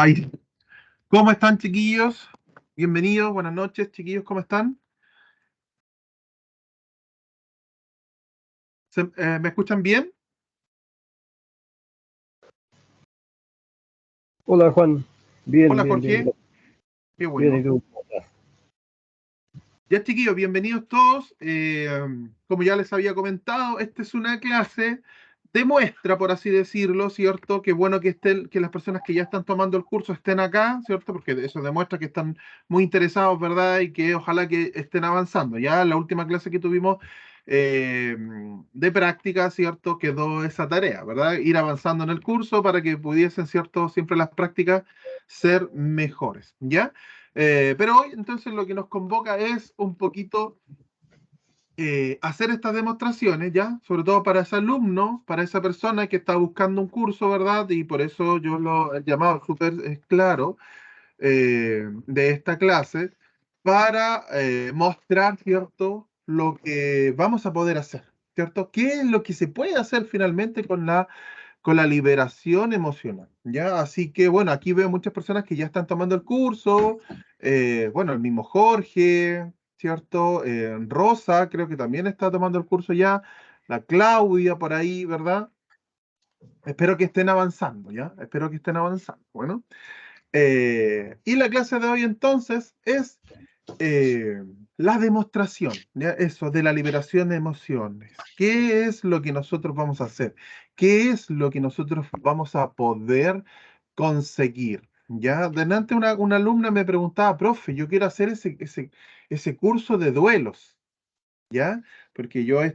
Ahí. ¿Cómo están, chiquillos? Bienvenidos, buenas noches, chiquillos, ¿cómo están? ¿Me escuchan bien? Hola Juan, bien, Hola, bien, bien, Jorge, gracias. qué Bien, ¿y bueno. tú? Ya, chiquillos, bienvenidos todos. Como ya les había comentado, esta es una clase de muestra, por así decirlo, ¿cierto? Qué bueno que que las personas que ya están tomando el curso estén acá, ¿cierto? Porque eso demuestra que están muy interesados, ¿verdad? Y que ojalá que estén avanzando. Ya en la última clase que tuvimos eh, de práctica, ¿cierto? Quedó esa tarea, ¿verdad? Ir avanzando en el curso para que pudiesen, ¿cierto? Siempre las prácticas ser mejores, ¿ya? Pero hoy entonces lo que nos convoca es un poquito hacer estas demostraciones, ¿ya? Sobre todo para ese alumno, para esa persona que está buscando un curso, ¿verdad? Y por eso yo lo he llamado súper claro de esta clase, para mostrar, ¿cierto? Lo que vamos a poder hacer, ¿cierto? ¿Qué es lo que se puede hacer finalmente con la liberación emocional? ¿Ya? Así que, bueno, aquí veo muchas personas que ya están tomando el curso, bueno, el mismo Jorge, ¿cierto? Rosa, creo que también está tomando el curso ya, la Claudia por ahí, ¿verdad? Espero que estén avanzando, ¿ya? Espero que estén avanzando. Bueno, y la clase de hoy entonces es eh, la demostración, ¿ya? Eso, de la liberación de emociones. ¿Qué es lo que nosotros vamos a hacer? ¿Qué es lo que nosotros vamos a poder conseguir? Ya, delante una alumna me preguntaba, profe, yo quiero hacer ese curso de duelos, ¿ya? Porque yo a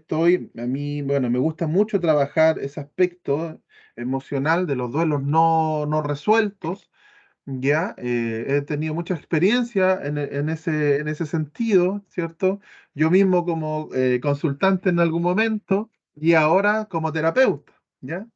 mí, bueno, me gusta mucho trabajar ese aspecto emocional de los duelos no resueltos. Ya, he tenido mucha experiencia en ese sentido, ¿cierto? Yo mismo como consultante en algún momento y ahora como terapeuta, ¿ya?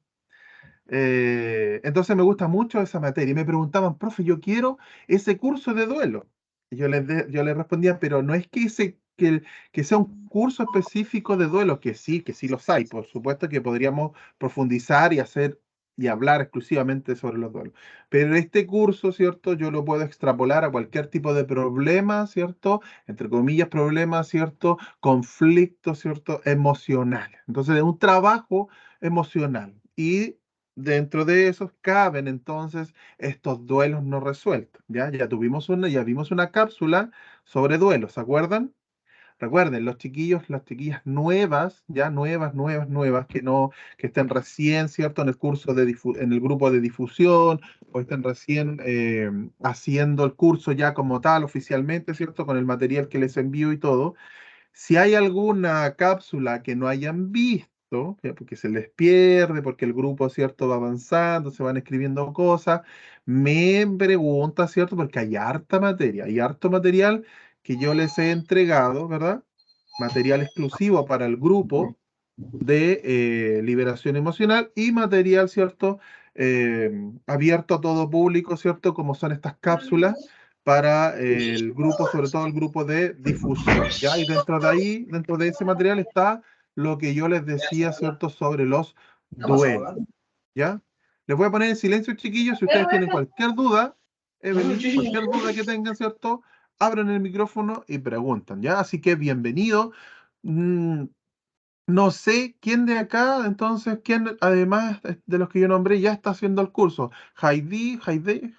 Entonces me gusta mucho esa materia. Y me preguntaban, profe, yo quiero ese curso de duelo. Y yo les respondía, pero no es que sea un curso específico de duelo, que sí los hay, por supuesto que podríamos profundizar y hacer y hablar exclusivamente sobre los duelos. Pero este curso, ¿cierto? Yo lo puedo extrapolar a cualquier tipo de problema, ¿cierto? Entre comillas, problema, ¿cierto? Conflicto, ¿cierto? Emocional. Entonces, es un trabajo emocional. Y dentro de esos caben entonces estos duelos no resueltos. Ya vimos una cápsula sobre duelos, ¿se acuerdan? Recuerden, los chiquillos, las chiquillas nuevas, ya nuevas, que estén recién, ¿cierto? En el curso en el grupo de difusión, o estén recién haciendo el curso ya como tal, oficialmente, ¿cierto? Con el material que les envío y todo. Si hay alguna cápsula que no hayan visto, ya, porque se les pierde, porque el grupo, ¿cierto?, va avanzando, se van escribiendo cosas, me pregunta, ¿cierto? Porque hay harto material que yo les he entregado, ¿verdad? Material exclusivo para el grupo de liberación emocional y material, ¿cierto? Abierto a todo público, ¿cierto? Como son estas cápsulas para el grupo, sobre todo el grupo de difusión, ¿ya? Y dentro de ahí, dentro de ese material está lo que yo les decía, ¿cierto? Sobre los duelos, ¿ya? Les voy a poner en silencio, chiquillos, si ustedes tienen cualquier duda, Evelyn, cualquier duda que tengan, ¿cierto? Abran el micrófono y preguntan, ¿ya? Así que bienvenido. Mm, no sé quién de acá, entonces, quién, además de los que yo nombré, ya está haciendo el curso. Aide, hola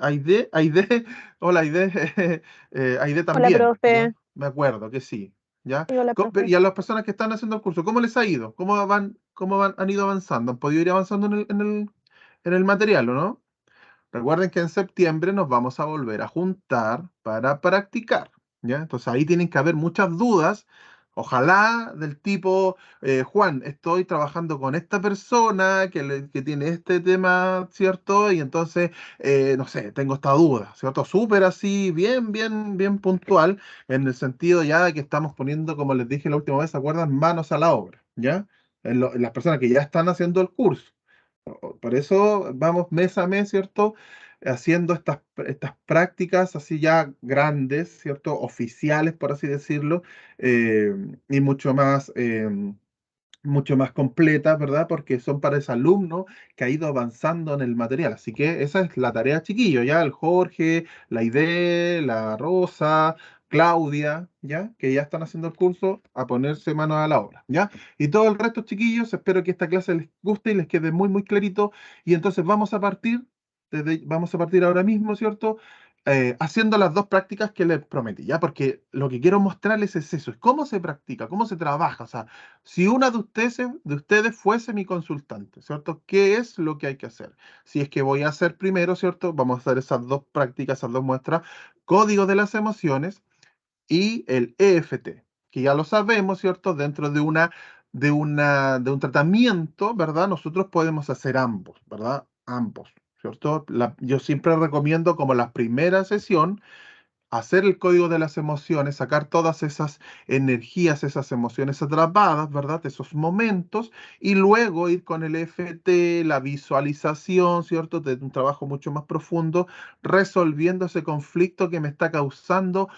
Aide, Aide Hola, también, ¿ya? profe. Me acuerdo que sí, ¿ya? Sí, hola, profe. Y a las personas que están haciendo el curso, ¿cómo les ha ido? Han ido avanzando? ¿Han podido ir avanzando en el material, o no? Recuerden que en septiembre nos vamos a volver a juntar para practicar, ¿ya? Entonces ahí tienen que haber muchas dudas, ojalá del tipo, Juan, estoy trabajando con esta persona que tiene este tema, ¿cierto? Y entonces, no sé, tengo esta duda, ¿cierto? Súper así, bien puntual, en el sentido ya de que estamos poniendo, como les dije la última vez, ¿se acuerdan? Manos a la obra, ¿ya? En las personas que ya están haciendo el curso. Por eso vamos mes a mes, ¿cierto? Haciendo estas prácticas así ya grandes, ¿cierto? Oficiales, por así decirlo, y mucho más mucho más completas, ¿verdad? Porque son para ese alumno que ha ido avanzando en el material. Así que esa es la tarea, chiquillo, ¿ya? El Jorge, la Aide, la Rosa, Claudia, ¿ya? Que ya están haciendo el curso, a ponerse manos a la obra, ¿ya? Y todo el resto, chiquillos, espero que esta clase les guste y les quede muy, muy clarito. Y entonces vamos a partir ahora mismo, ¿cierto? Haciendo las dos prácticas que les prometí, ¿ya? Porque lo que quiero mostrarles es eso, es cómo se practica, cómo se trabaja. O sea, si una de ustedes fuese mi consultante, ¿cierto? ¿Qué es lo que hay que hacer? Si es que voy a hacer primero, ¿cierto? Vamos a hacer esas dos prácticas, esas dos muestras, código de las emociones y el EFT, que ya lo sabemos, ¿cierto? Dentro de un tratamiento, ¿verdad? Nosotros podemos hacer ambos, ¿verdad? Ambos, ¿cierto? Yo siempre recomiendo como la primera sesión hacer el código de las emociones, sacar todas esas energías, esas emociones atrapadas, ¿verdad? Esos momentos, y luego ir con el FT, la visualización, ¿cierto? De un trabajo mucho más profundo, resolviendo ese conflicto que me está causando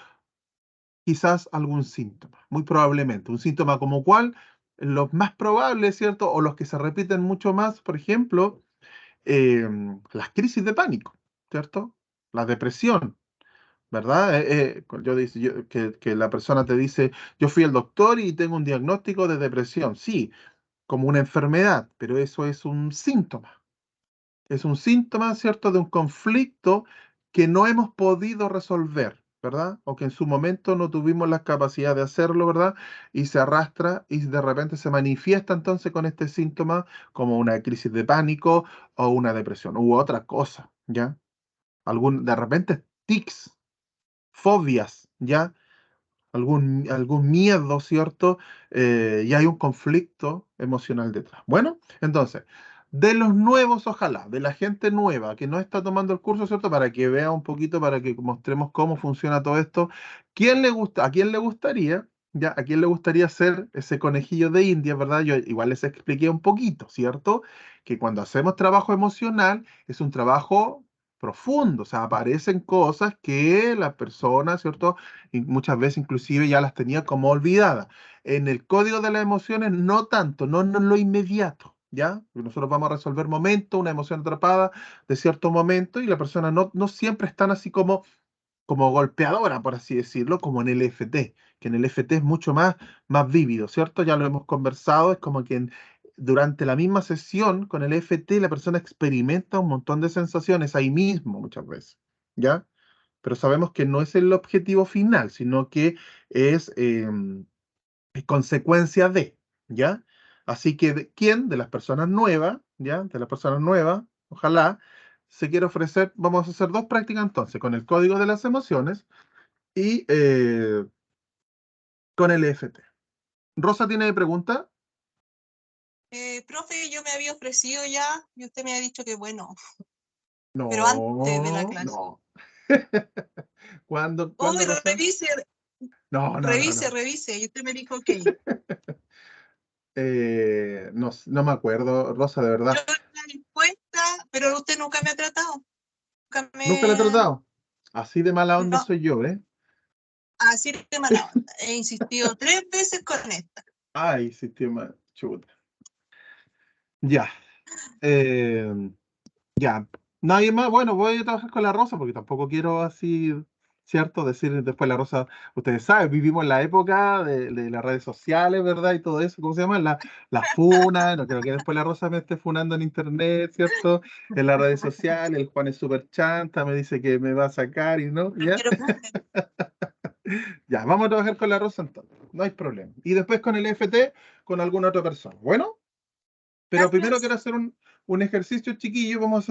quizás algún síntoma, muy probablemente. Un síntoma como cuál, los más probables, ¿cierto? O los que se repiten mucho más, por ejemplo, las crisis de pánico, ¿cierto? La depresión, ¿verdad? Que la persona te dice, yo fui al doctor y tengo un diagnóstico de depresión. Sí, como una enfermedad, pero eso es un síntoma. Es un síntoma, ¿cierto?, de un conflicto que no hemos podido resolver, ¿verdad? O que en su momento no tuvimos la capacidad de hacerlo, ¿verdad? Y se arrastra y de repente se manifiesta entonces con este síntoma como una crisis de pánico o una depresión u otra cosa, ¿ya? De repente tics, fobias, ¿ya? Algún miedo, ¿cierto? Y hay un conflicto emocional detrás. Bueno, entonces, de los nuevos, ojalá, de la gente nueva que no está tomando el curso, ¿cierto? Para que vea un poquito, para que mostremos cómo funciona todo esto. ¿A quién le gustaría, ya, a quién le gustaría ser ese conejillo de India, verdad? Yo igual les expliqué un poquito, ¿cierto? Que cuando hacemos trabajo emocional es un trabajo profundo, o sea, aparecen cosas que la persona, ¿cierto? Y muchas veces inclusive ya las tenía como olvidadas. En el código de las emociones no tanto, no en lo inmediato, ¿ya? Porque nosotros vamos a resolver momentos, una emoción atrapada de cierto momento y la persona no siempre es tan así como golpeadora, por así decirlo, como en el EFT, que en el EFT es mucho más vívido, ¿cierto? Ya lo hemos conversado, es como que durante la misma sesión con el EFT la persona experimenta un montón de sensaciones ahí mismo muchas veces, ¿ya? Pero sabemos que no es el objetivo final, sino que es consecuencia de, ¿ya? Así que, ¿quién? De las personas nuevas, ¿ya? De las personas nuevas, ojalá, se quiere ofrecer, vamos a hacer dos prácticas entonces, con el código de las emociones y con el EFT. ¿Rosa tiene pregunta? Profe, yo me había ofrecido ya y usted me ha dicho que bueno, pero antes de la No, clase. no. ¿Cuándo, Uy, Rosa? revise, No, no, no, revise, no. revise. Y usted me dijo, ok. No me acuerdo, Rosa, de Yo verdad. la dispuesta, pero usted nunca me ha tratado. Nunca Nunca la he me... tratado. Así de mala onda No, soy yo, ¿eh? así de mala onda. He insistido 3 veces con esta. Ay, sistema chuta. Ya. eh, ya. Nadie más. Bueno, voy a trabajar con la Rosa porque tampoco quiero así, ¿cierto? Decir después la Rosa. Ustedes saben, vivimos en la época de las redes sociales, ¿verdad? Y todo eso. ¿Cómo se llama? La funa. No creo que después la Rosa me esté funando en internet, ¿cierto? En las redes sociales. El Juan es súper chanta, me dice que me va a sacar y no. No ¿Ya? quiero problema. Ya, vamos a trabajar con la Rosa entonces. No hay problema. Y después con el FT con alguna otra persona. Bueno. Pero primero Gracias. quiero hacer un ejercicio chiquillo, vamos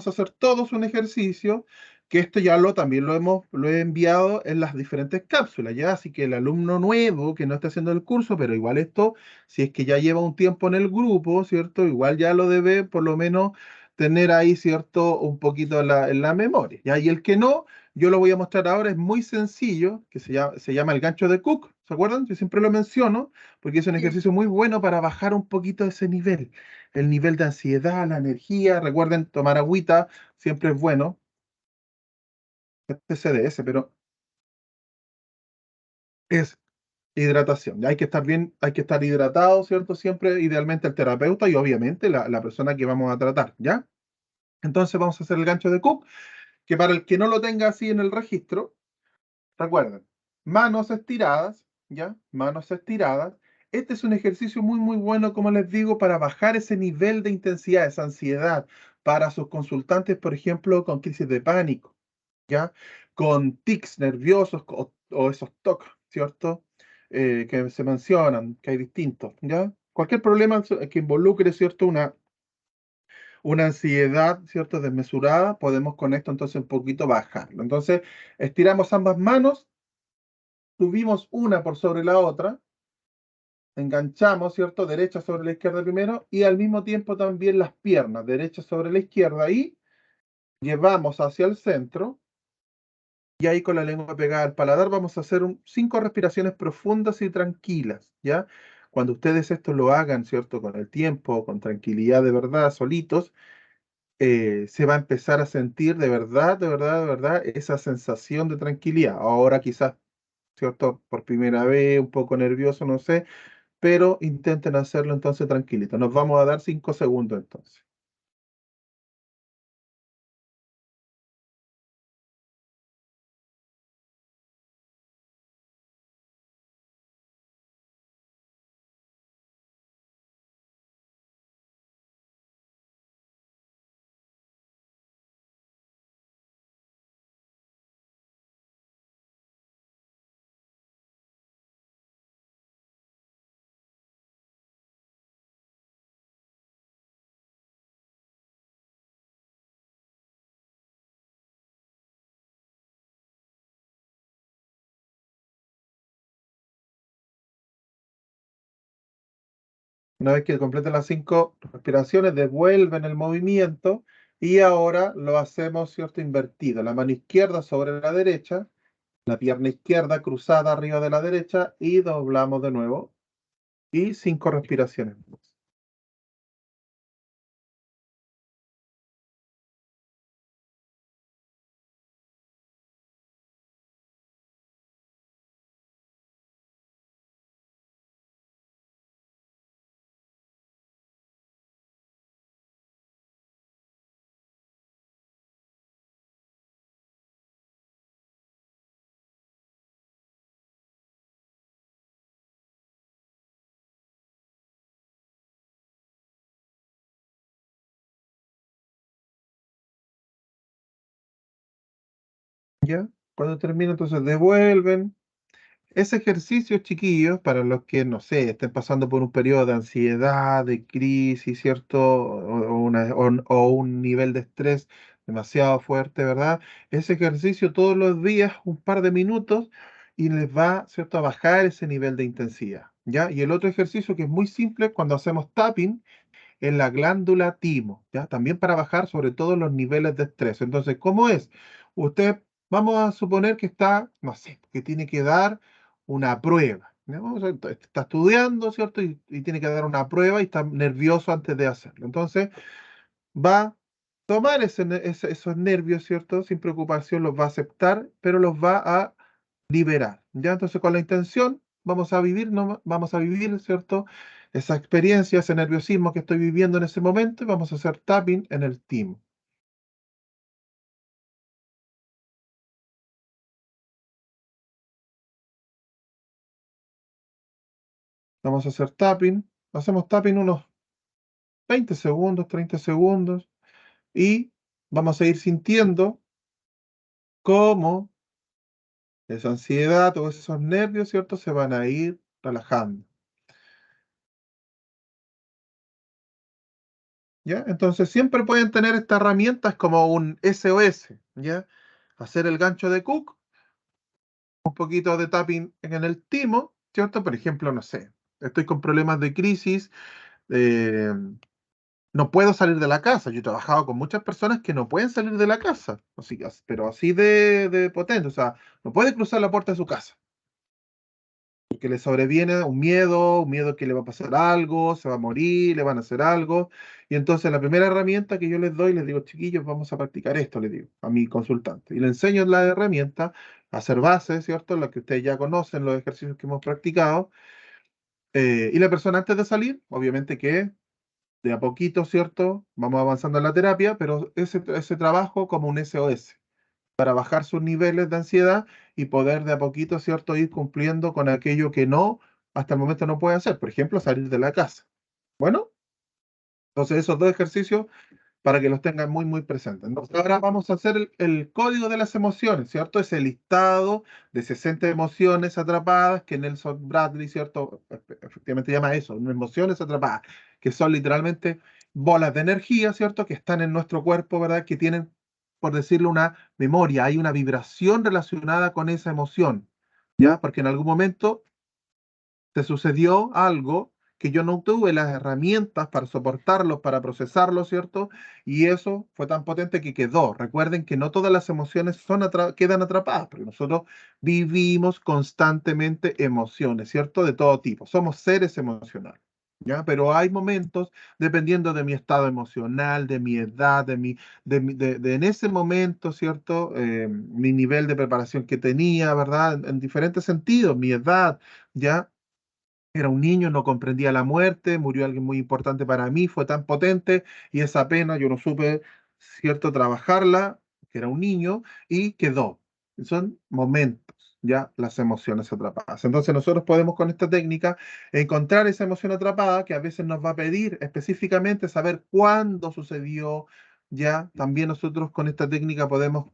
a hacer todos un ejercicio, que esto ya lo he enviado en las diferentes cápsulas, ya, así que el alumno nuevo que no está haciendo el curso, pero igual esto, si es que ya lleva un tiempo en el grupo, ¿cierto? Igual ya lo debe por lo menos tener ahí, ¿cierto? Un poquito en la memoria, ¿ya? Y el que no, yo lo voy a mostrar ahora, es muy sencillo, que se llama el gancho de Cook, ¿se acuerdan? Yo siempre lo menciono, porque es un Sí. ejercicio muy bueno para bajar un poquito ese nivel, el nivel de ansiedad, la energía. Recuerden tomar agüita, siempre es bueno. Este CDS, pero es Hidratación. Hay que estar bien, hay que estar hidratado, ¿cierto? Siempre, idealmente, el terapeuta y obviamente la persona que vamos a tratar, ¿ya? Entonces vamos a hacer el gancho de Cook, que para el que no lo tenga así en el registro, recuerden, manos estiradas, ¿ya? Manos estiradas. Este es un ejercicio muy, muy bueno, como les digo, para bajar ese nivel de intensidad, esa ansiedad, para sus consultantes, por ejemplo, con crisis de pánico, ¿ya? Con tics nerviosos o esos TOC, ¿cierto? Que se mencionan, que hay distintos, ¿ya? Cualquier problema que involucre, ¿cierto? Una ansiedad, ¿cierto? Desmesurada, podemos con esto entonces un poquito bajarlo. Entonces, estiramos ambas manos, subimos una por sobre la otra, enganchamos, ¿cierto? Derecha sobre la izquierda primero y al mismo tiempo también las piernas, derecha sobre la izquierda y llevamos hacia el centro y ahí con la lengua pegada al paladar vamos a hacer 5 respiraciones profundas y tranquilas, ¿ya? Cuando ustedes esto lo hagan, ¿cierto? Con el tiempo, con tranquilidad de verdad, solitos, se va a empezar a sentir de verdad, de verdad, de verdad, esa sensación de tranquilidad. Ahora quizás, ¿cierto? Por primera vez, un poco nervioso, no sé, pero intenten hacerlo entonces tranquilito. Nos vamos a dar 5 segundos entonces. Una vez que completen las 5 respiraciones, devuelven el movimiento y ahora lo hacemos, ¿cierto? Invertido. La mano izquierda sobre la derecha, la pierna izquierda cruzada arriba de la derecha y doblamos de nuevo. Y 5 respiraciones. ¿Ya? Cuando termina, entonces devuelven. Ese ejercicio, chiquillos, para los que, no sé, estén pasando por un periodo de ansiedad, de crisis, ¿cierto? O un nivel de estrés demasiado fuerte, ¿verdad? Ese ejercicio todos los días, un par de minutos, y les va, ¿cierto?, a bajar ese nivel de intensidad, ¿ya? Y el otro ejercicio que es muy simple, cuando hacemos tapping, en la glándula timo, ¿ya? También para bajar sobre todo los niveles de estrés. Entonces, ¿cómo es? Usted, vamos a suponer que está, no sé, que tiene que dar una prueba, ¿no? O sea, está estudiando, ¿cierto? Y tiene que dar una prueba y está nervioso antes de hacerlo. Entonces, va a tomar esos nervios, ¿cierto? Sin preocupación, los va a aceptar, pero los va a liberar, ¿ya? Entonces, con la intención, vamos a vivir, ¿no? Vamos a vivir, ¿cierto? Esa experiencia, ese nerviosismo que estoy viviendo en ese momento y vamos a hacer tapping en el timo. Vamos a hacer tapping, hacemos tapping unos 20 segundos, 30 segundos y vamos a ir sintiendo cómo esa ansiedad o esos nervios, ¿cierto? Se van a ir relajando. ¿Ya? Entonces siempre pueden tener estas herramientas como un SOS, ¿ya? Hacer el gancho de Cook, un poquito de tapping en el timo, ¿cierto? Por ejemplo, no sé, estoy con problemas de crisis, eh, no puedo salir de la casa. Yo he trabajado con muchas personas que no pueden salir de la casa, así, pero así de potente, o sea, no puede cruzar la puerta de su casa. porque le sobreviene un miedo que le va a pasar algo, se va a morir, le van a hacer algo. Y entonces la primera herramienta que yo les doy, les digo, chiquillos, vamos a practicar esto, les digo, a mi consultante. Y le enseño la herramienta, a hacer bases, ¿cierto? Lo que ustedes ya conocen, los ejercicios que hemos practicado. Y la persona antes de salir, obviamente que de a poquito, ¿cierto? Vamos avanzando en la terapia, pero ese trabajo como un SOS para bajar sus niveles de ansiedad y poder de a poquito, ¿cierto?, ir cumpliendo con aquello que no, hasta el momento no puede hacer. Por ejemplo, salir de la casa. Bueno, entonces esos dos ejercicios para que los tengan muy, muy presentes. Entonces, ahora vamos a hacer el código de las emociones, ¿cierto? Ese listado de 60 emociones atrapadas que Nelson Bradley, ¿cierto? Efectivamente llama eso, ¿no? Emociones atrapadas, que son literalmente bolas de energía, ¿cierto? Que están en nuestro cuerpo, ¿verdad? Que tienen, por decirlo, una memoria, hay una vibración relacionada con esa emoción, ¿ya? Porque en algún momento te sucedió algo que yo no tuve las herramientas para soportarlo, para procesarlo, ¿cierto? Y eso fue tan potente que quedó. Recuerden que no todas las emociones quedan atrapadas, porque nosotros vivimos constantemente emociones, ¿cierto? De todo tipo. Somos seres emocionales. ¿Ya? Pero hay momentos, dependiendo de mi estado emocional, de mi edad, en ese momento, ¿cierto? Mi nivel de preparación que tenía, ¿verdad? En diferentes sentidos, mi edad, ¿ya? Era un niño, no comprendía la muerte, murió alguien muy importante para mí, fue tan potente y esa pena yo no supe, cierto, trabajarla, que era un niño, y quedó. Son momentos, ya las emociones atrapadas. Entonces nosotros podemos con esta técnica encontrar esa emoción atrapada que a veces nos va a pedir específicamente saber cuándo sucedió. Ya también nosotros con esta técnica podemos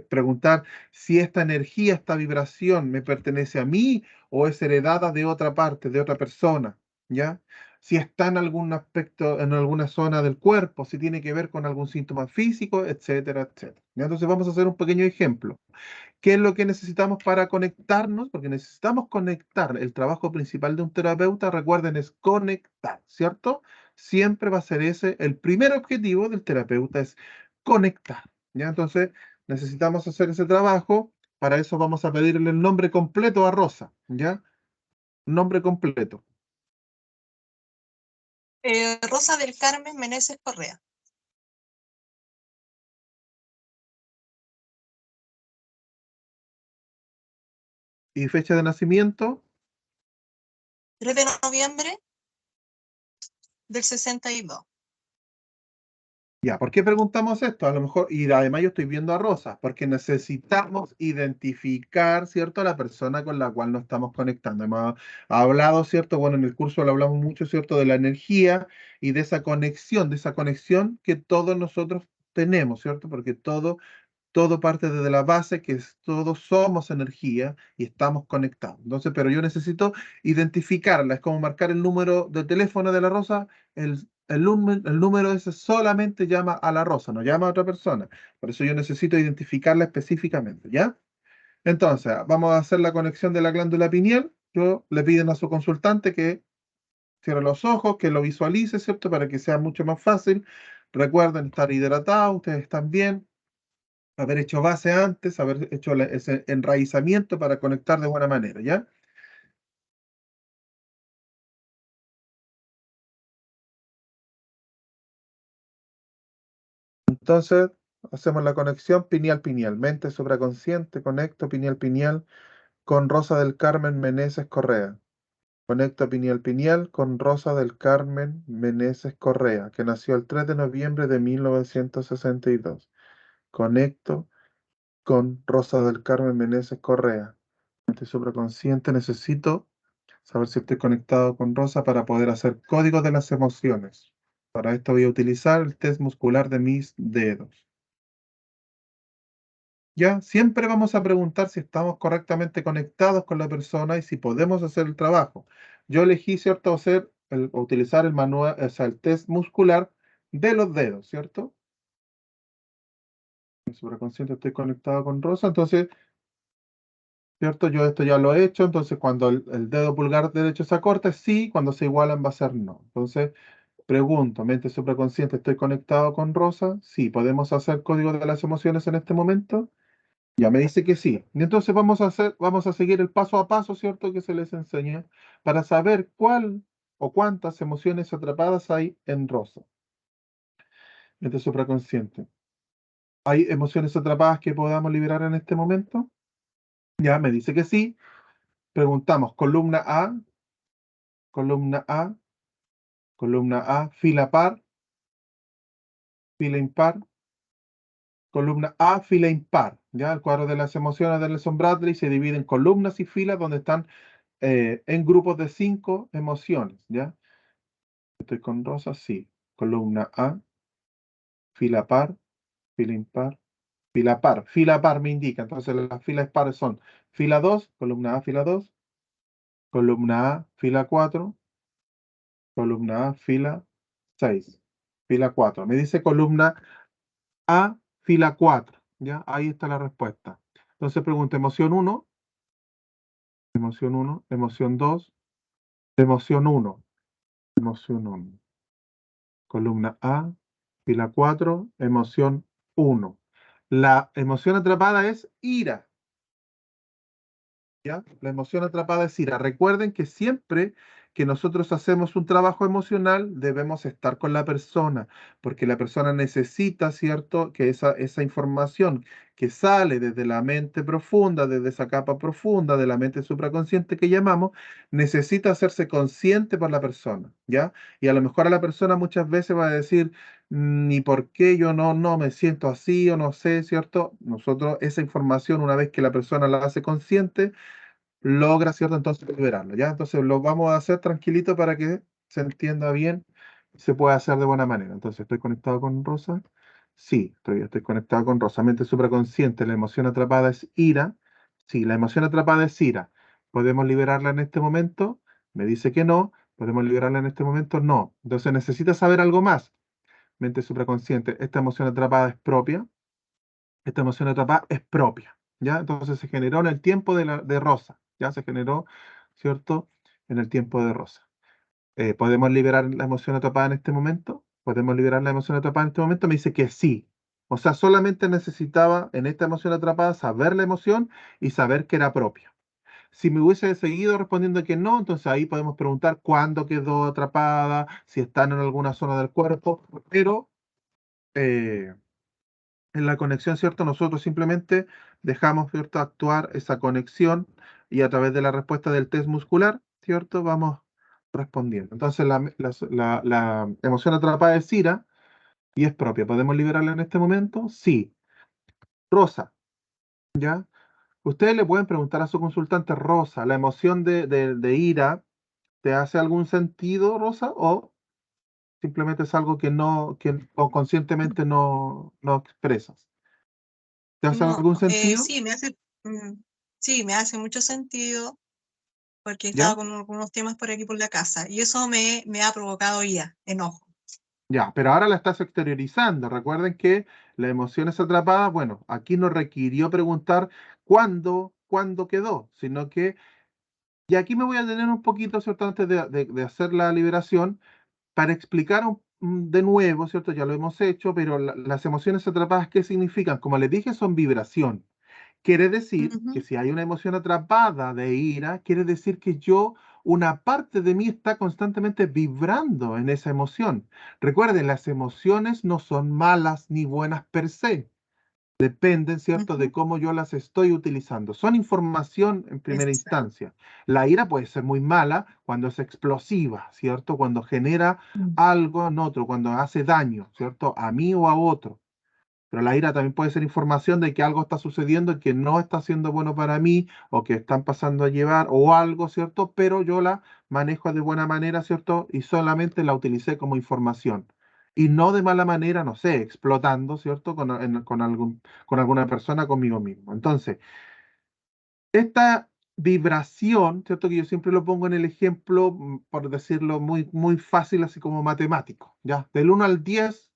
preguntar si esta energía, esta vibración me pertenece a mí o es heredada de otra parte, de otra persona, ¿ya? Si está en algún aspecto, en alguna zona del cuerpo, si tiene que ver con algún síntoma físico, etcétera, etcétera. ¿Ya? Entonces vamos a hacer un pequeño ejemplo. ¿Qué es lo que necesitamos para conectarnos? Porque necesitamos conectar. El trabajo principal de un terapeuta, recuerden, es conectar, ¿cierto? Siempre va a ser ese, el primer objetivo del terapeuta es conectar, ¿ya? Entonces necesitamos hacer ese trabajo. Para eso vamos a pedirle el nombre completo a Rosa, ¿ya? Nombre completo. Rosa del Carmen Meneses Correa. Y fecha de nacimiento. 3 de noviembre del 62. Ya, ¿por qué preguntamos esto? A lo mejor, y además yo estoy viendo a Rosa, porque necesitamos identificar, ¿cierto?, a la persona con la cual nos estamos conectando. Hemos hablado, ¿cierto? Bueno, en el curso lo hablamos mucho, ¿cierto?, de la energía y de esa conexión que todos nosotros tenemos, ¿cierto? Porque todo parte desde la base todos somos energía y estamos conectados. Entonces, pero yo necesito identificarla. Es como marcar el número de teléfono de la Rosa. El número ese solamente llama a la Rosa, no llama a otra persona. Por eso yo necesito identificarla específicamente, ¿ya? Entonces, vamos a hacer la conexión de la glándula pineal. Yo le piden a su consultante que cierre los ojos, que lo visualice, ¿cierto? Para que sea mucho más fácil. Recuerden estar hidratados, ustedes están bien, haber hecho base antes, haber hecho ese enraizamiento para conectar de buena manera, ¿ya? Entonces, hacemos la conexión pineal-pineal, mente supraconsciente, conecto pineal-pineal con Rosa del Carmen Meneses Correa. Conecto pineal-pineal con Rosa del Carmen Meneses Correa, que nació el 3 de noviembre de 1962. Conecto con Rosa del Carmen Meneses Correa. Mente supraconsciente, necesito saber si estoy conectado con Rosa para poder hacer códigos de las emociones. Para esto voy a utilizar el test muscular de mis dedos. Ya, siempre vamos a preguntar si estamos correctamente conectados con la persona y si podemos hacer el trabajo. Yo elegí, ¿cierto?, utilizar el manual, o sea, el test muscular de los dedos, ¿cierto? En supraconsciente estoy conectado con Rosa, entonces, ¿cierto? Yo esto ya lo he hecho, entonces cuando el dedo pulgar derecho se acorta, sí, cuando se igualan va a ser no. Entonces, pregunto, mente supraconsciente, ¿estoy conectado con Rosa? Sí, ¿podemos hacer código de las emociones en este momento? Ya me dice que sí. Y entonces vamos a seguir el paso a paso, ¿cierto? Que se les enseña para saber cuál o cuántas emociones atrapadas hay en Rosa, mente supraconsciente. ¿Hay emociones atrapadas que podamos liberar en este momento? Ya me dice que sí. Preguntamos, columna A, columna A, fila par, fila impar, columna A, fila impar. Ya el cuadro de las emociones de Nelson Bradley se divide en columnas y filas donde están en grupos de 5 emociones. ¿Ya? Estoy con rosa, sí. Columna A, fila par, fila impar, fila par. Fila par me indica, entonces las filas pares son fila 2, columna A, fila 2, columna A, fila 4, columna A, fila 6, fila 4. Me dice columna A, fila 4. ¿Ya? Ahí está la respuesta. Entonces pregunta emoción 1, emoción 1, emoción 2, emoción 1, emoción 1. Columna A, fila 4, emoción 1. La emoción atrapada es ira. ¿Ya? La emoción atrapada es ira. Recuerden que siempre que nosotros hacemos un trabajo emocional, debemos estar con la persona, porque la persona necesita, ¿cierto?, que esa información que sale desde la mente profunda, desde esa capa profunda de la mente supraconsciente que llamamos, necesita hacerse consciente por la persona, ¿ya? Y a lo mejor a la persona muchas veces va a decir, ni por qué yo no me siento así o no sé, ¿cierto? Nosotros esa información, una vez que la persona la hace consciente, logra, ¿cierto? Entonces liberarlo, ¿ya? Entonces lo vamos a hacer tranquilito para que se entienda bien y se pueda hacer de buena manera. Entonces, ¿estoy conectado con Rosa? Sí, estoy conectado con Rosa. Mente supraconsciente, la emoción atrapada es ira. Sí, la emoción atrapada es ira. ¿Podemos liberarla en este momento? Me dice que no. ¿Podemos liberarla en este momento? No. Entonces necesita saber algo más. Mente supraconsciente, esta emoción atrapada es propia. Esta emoción atrapada es propia, ¿ya? Entonces se generó en el tiempo de Rosa, ya se generó, ¿cierto? En el tiempo de Rosa. ¿Podemos liberar la emoción atrapada en este momento? ¿Podemos liberar la emoción atrapada en este momento? Me dice que sí. O sea, solamente necesitaba en esta emoción atrapada saber la emoción y saber que era propia. Si me hubiese seguido respondiendo que no, entonces ahí podemos preguntar cuándo quedó atrapada, si están en alguna zona del cuerpo, pero eh, en la conexión, ¿cierto? Nosotros simplemente dejamos, ¿cierto?, actuar esa conexión y a través de la respuesta del test muscular, ¿cierto?, vamos respondiendo. Entonces, la emoción atrapada es ira y es propia. ¿Podemos liberarla en este momento? Sí. Rosa, ¿ya? Ustedes le pueden preguntar a su consultante, Rosa, ¿la emoción de ira te hace algún sentido, Rosa? ¿O simplemente es algo que o conscientemente no expresas? ¿Te hace No, algún sentido? mm, sí, me hace mucho sentido porque estaba ¿Ya? con algunos temas por aquí por la casa y eso me ha provocado ira, enojo. Ya, pero ahora la estás exteriorizando. Recuerden que la emoción es atrapada. Bueno, aquí no requirió preguntar cuándo quedó, sino que, y aquí me voy a detener un poquito, ¿cierto? Antes de hacer la liberación, para explicar de nuevo, ¿cierto? Ya lo hemos hecho, pero las emociones atrapadas, ¿qué significan? Como les dije, son vibración. Quiere decir que Ujú, si hay una emoción atrapada de ira, quiere decir que una parte de mí está constantemente vibrando en esa emoción. Recuerden, las emociones no son malas ni buenas per se. Dependen, ¿cierto?, de ujú, cómo yo las estoy utilizando. Son información en primera exacto. instancia. La ira puede ser muy mala cuando es explosiva, ¿cierto? Cuando genera algo en otro, cuando hace daño, ¿cierto? A mí o a otro. Pero la ira también puede ser información de que algo está sucediendo y que no está siendo bueno para mí o que están pasando a llevar o algo, ¿cierto? Pero yo la manejo de buena manera, ¿cierto? Y solamente la utilicé como información. Y no de mala manera, no sé, explotando, ¿cierto? Con alguna persona, conmigo mismo. Entonces, esta vibración, ¿cierto? Que yo siempre lo pongo en el ejemplo, por decirlo muy fácil, así como matemático, ¿ya? Del 1 al 10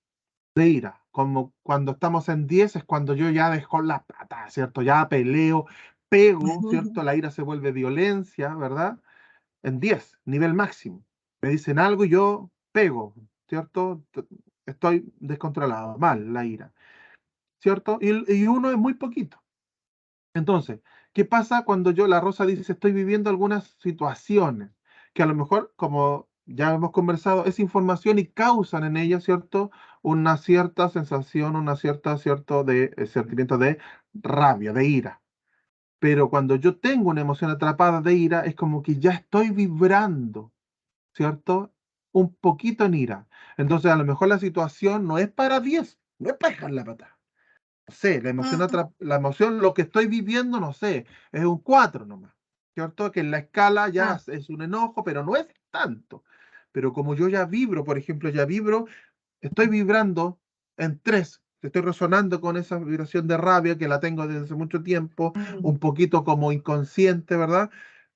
de ira. Como cuando estamos en 10 es cuando yo ya dejo la plata, ¿cierto? Ya peleo, pego, ¿cierto? La ira se vuelve violencia, ¿verdad? En 10 nivel máximo. Me dicen algo y yo pego, ¿cierto? Estoy descontrolado, mal la ira, ¿cierto? Y uno es muy poquito. Entonces, ¿qué pasa cuando la Rosa dice, estoy viviendo algunas situaciones que a lo mejor, como ya hemos conversado, es información y causan en ella, ¿cierto? Una cierta sensación, cierto sentimiento de rabia, de ira. Pero cuando yo tengo una emoción atrapada de ira, es como que ya estoy vibrando, ¿cierto? Un poquito en ira. Entonces, a lo mejor la situación no es para 10, no es para dejar la patada. No sé, Mm, la emoción, lo que estoy viviendo, no sé, es un 4 nomás, ¿cierto? Que en la escala ya ah, es un enojo, pero no es tanto. Pero como yo ya vibro, por ejemplo, estoy vibrando en 3, estoy resonando con esa vibración de rabia que la tengo desde hace mucho tiempo, mm, un poquito como inconsciente, ¿verdad?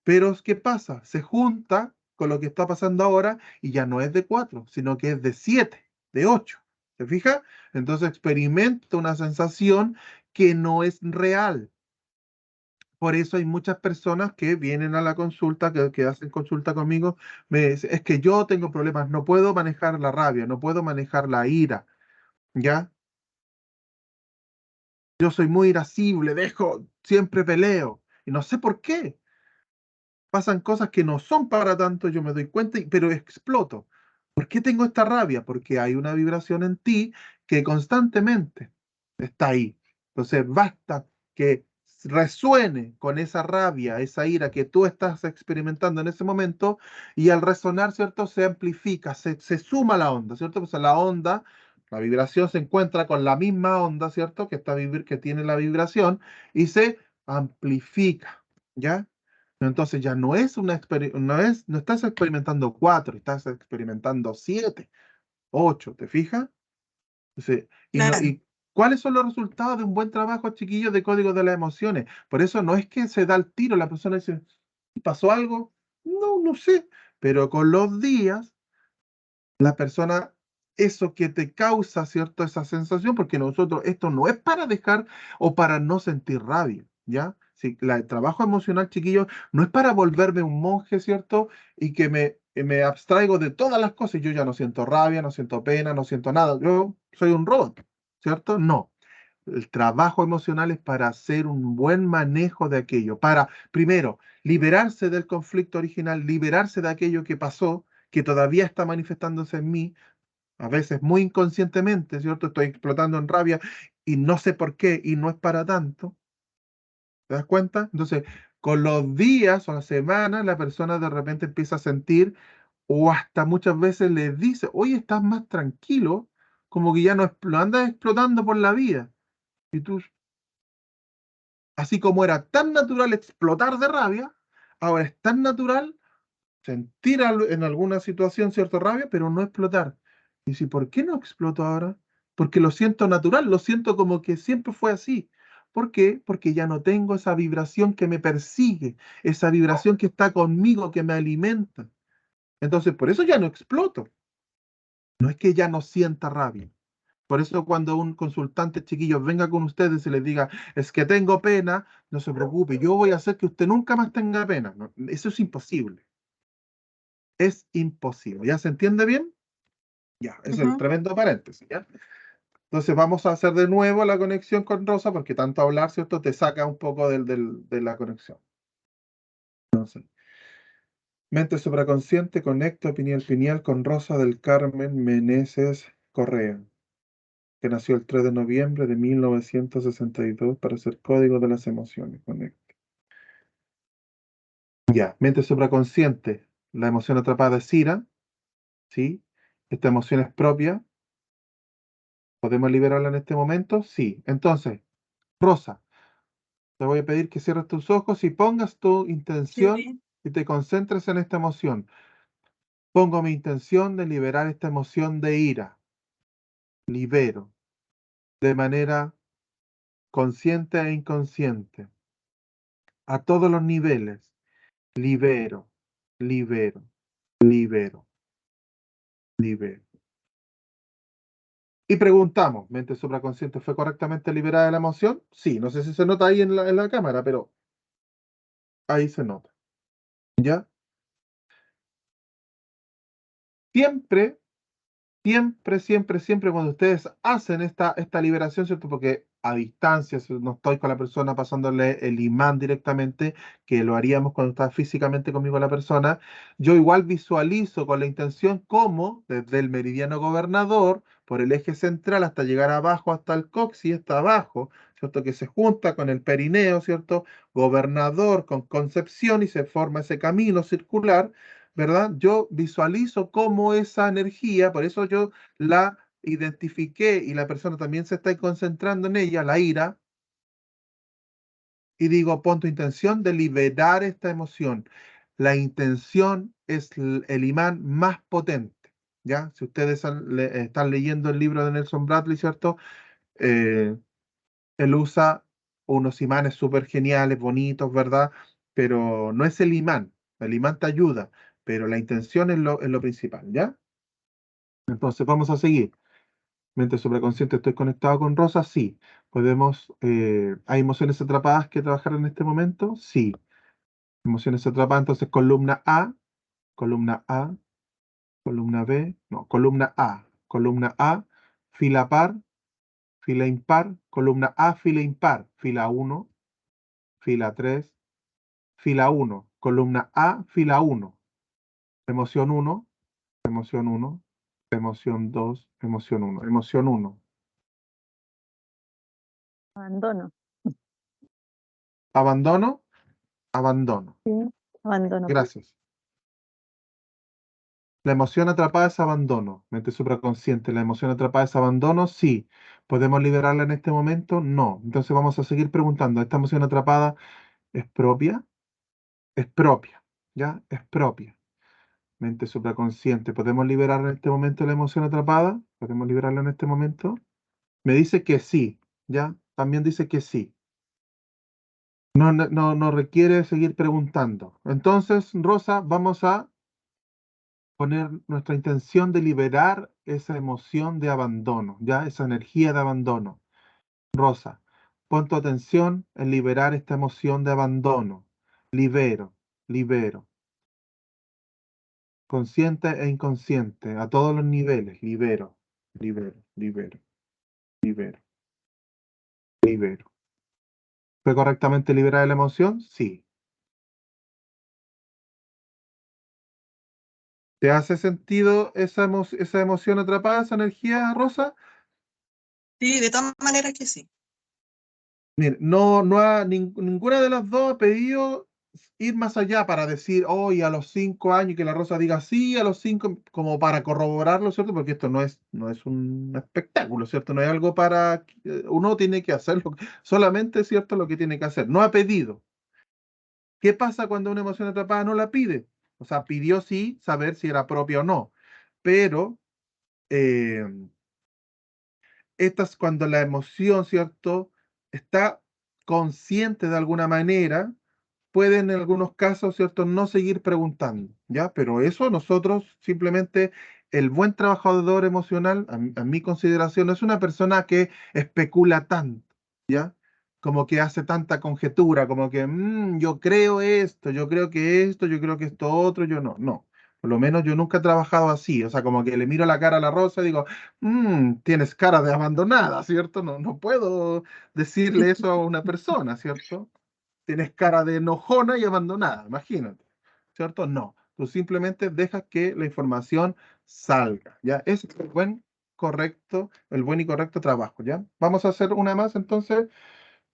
Pero ¿qué pasa? Se junta con lo que está pasando ahora y ya no es de 4, sino que es de 7, de 8. ¿Se fija? Entonces experimento una sensación que no es real. Por eso hay muchas personas que vienen a la consulta, que hacen consulta conmigo, me dicen, es que yo tengo problemas, no puedo manejar la rabia, no puedo manejar la ira, ¿ya? Yo soy muy irascible, siempre peleo, y no sé por qué. Pasan cosas que no son para tanto, yo me doy cuenta, pero exploto. ¿Por qué tengo esta rabia? Porque hay una vibración en ti que constantemente está ahí. Entonces, basta que resuene con esa rabia, esa ira que tú estás experimentando en ese momento, y al resonar, ¿cierto? Se amplifica, se suma la onda, ¿cierto? Pues la onda, la vibración se encuentra con la misma onda, ¿cierto? Que tiene la vibración y se amplifica, ¿ya? Entonces ya no es no estás experimentando 4, estás experimentando 7, 8, ¿te fijas? Entonces, claro. ¿y cuáles son los resultados de un buen trabajo, chiquillos, de código de las emociones? Por eso no es que se da el tiro, la persona dice, ¿pasó algo? No, no sé, pero con los días la persona, eso que te causa, ¿cierto? Esa sensación, porque nosotros, esto no es para dejar o para no sentir rabia, ¿ya? Sí, el trabajo emocional, chiquillos, no es para volverme un monje, ¿cierto? Y que me abstraigo de todas las cosas. Yo ya no siento rabia, no siento pena, no siento nada. Yo soy un robot, ¿cierto? No. El trabajo emocional es para hacer un buen manejo de aquello, para, primero, liberarse del conflicto original, liberarse de aquello que pasó, que todavía está manifestándose en mí, a veces muy inconscientemente, ¿cierto? Estoy explotando en rabia y no sé por qué y no es para tanto, ¿te das cuenta? Entonces, con los días o las semanas, la persona de repente empieza a sentir o hasta muchas veces le dice, oye, estás más tranquilo, como que ya no andas explotando por la vida. Y tú, así como era tan natural explotar de rabia, ahora es tan natural sentir en alguna situación cierta rabia, pero no explotar. Y si, ¿por qué no exploto ahora? Porque lo siento natural, lo siento como que siempre fue así. ¿Por qué? Porque ya no tengo esa vibración que me persigue, esa vibración que está conmigo, que me alimenta. Entonces, por eso ya no exploto. No es que ya no sienta rabia. Por eso cuando un consultante chiquillo venga con ustedes y les diga, es que tengo pena, no se preocupe, yo voy a hacer que usted nunca más tenga pena. No, eso es imposible. Es imposible. ¿Ya se entiende bien? Ya, ese es el Ujú. tremendo paréntesis, ¿ya? Entonces vamos a hacer de nuevo la conexión con Rosa, porque tanto hablar, ¿cierto? Te saca un poco de la conexión. Entonces, mente supraconsciente, conecto pineal pineal con Rosa del Carmen Meneses Correa, que nació el 3 de noviembre de 1962 para ser código de las emociones. Conecto. Ya, mente supraconsciente, la emoción atrapada es ira, ¿sí? Esta emoción es propia. ¿Podemos liberarla en este momento? Sí. Entonces, Rosa, te voy a pedir que cierres tus ojos y pongas tu intención Sí. y te concentres en esta emoción. Pongo mi intención de liberar esta emoción de ira. Libero de manera consciente e inconsciente, a todos los niveles. Libero, libero, libero, libero. Y preguntamos, ¿mente supraconsciente fue correctamente liberada de la emoción? Sí, no sé si se nota ahí en la cámara, pero ahí se nota. ¿Ya? Siempre, siempre, siempre, siempre cuando ustedes hacen esta liberación, ¿cierto? Porque a distancia, si no estoy con la persona pasándole el imán directamente, que lo haríamos cuando está físicamente conmigo la persona, yo igual visualizo con la intención como desde el meridiano gobernador, por el eje central hasta llegar abajo, hasta el coxis, hasta abajo, ¿cierto? Que se junta con el perineo, ¿cierto? Gobernador con Concepción y se forma ese camino circular, ¿verdad? Yo visualizo cómo esa energía, por eso yo la identifiqué y la persona también se está concentrando en ella, la ira, y digo, pon tu intención de liberar esta emoción. La intención es el imán más potente, ¿ya? Si ustedes están leyendo el libro de Nelson Bradley, ¿cierto? Eh, Él usa unos imanes súper geniales, bonitos, ¿verdad? Pero no es el imán te ayuda, pero la intención es lo principal, ¿ya? Entonces vamos a seguir. Mente supraconsciente, ¿estoy conectado con Rosa? Sí. ¿Podemos, hay emociones atrapadas que trabajar en este momento? Sí. Emociones atrapadas, entonces columna A, columna B, no, columna A, fila par, fila impar, columna A, fila impar, fila 1, fila 3, fila 1, columna A, fila 1, emoción 1, emoción 1, emoción 2, emoción 1, emoción 1. Abandono. Abandono, abandono. Sí, abandono. Gracias. La emoción atrapada es abandono, mente supraconsciente. La emoción atrapada es abandono, sí. ¿Podemos liberarla en este momento? No. Entonces vamos a seguir preguntando, ¿esta emoción atrapada es propia? Es propia, ¿ya? Es propia. Mente supraconsciente, ¿podemos liberar en este momento la emoción atrapada? ¿Podemos liberarla en este momento? Me dice que sí, ¿ya? También dice que sí. No requiere seguir preguntando. Entonces, Rosa, vamos a poner nuestra intención de liberar esa emoción de abandono, ¿ya? Esa energía de abandono. Rosa, pon tu atención en liberar esta emoción de abandono. Libero, libero. Consciente e inconsciente, a todos los niveles. Libero, libero, libero, libero, libero. ¿Fue correctamente liberar la emoción? Sí. ¿Te hace sentido esa emoción atrapada, esa energía, Rosa? Sí, de todas maneras que sí. Mire, ninguna de las dos ha pedido ir más allá para decir, hoy a los 5 años, que la Rosa diga sí a los 5, como para corroborarlo, ¿cierto? Porque esto no es un espectáculo, ¿cierto? No es algo para, uno tiene que hacerlo, solamente, ¿cierto? Lo que tiene que hacer. No ha pedido. ¿Qué pasa cuando una emoción atrapada no la pide? O sea, pidió sí saber si era propia o no, pero eh, esta es cuando la emoción, ¿cierto? Está consciente de alguna manera, pueden en algunos casos, ¿cierto?, no seguir preguntando, ¿ya? Pero eso nosotros simplemente, el buen trabajador emocional, a mi consideración, no es una persona que especula tanto, ¿ya? Como que hace tanta conjetura, como que yo creo esto, yo creo que esto, yo creo que esto otro, yo no, no. Por lo menos yo nunca he trabajado así, o sea, como que le miro la cara a la Rosa y digo, tienes cara de abandonada, ¿cierto? No puedo decirle eso a una persona, ¿cierto? Tienes cara de enojona y abandonada, imagínate, ¿cierto? No, tú simplemente dejas que la información salga, ¿ya? Ese es el buen y correcto trabajo, ¿ya? Vamos a hacer una más entonces,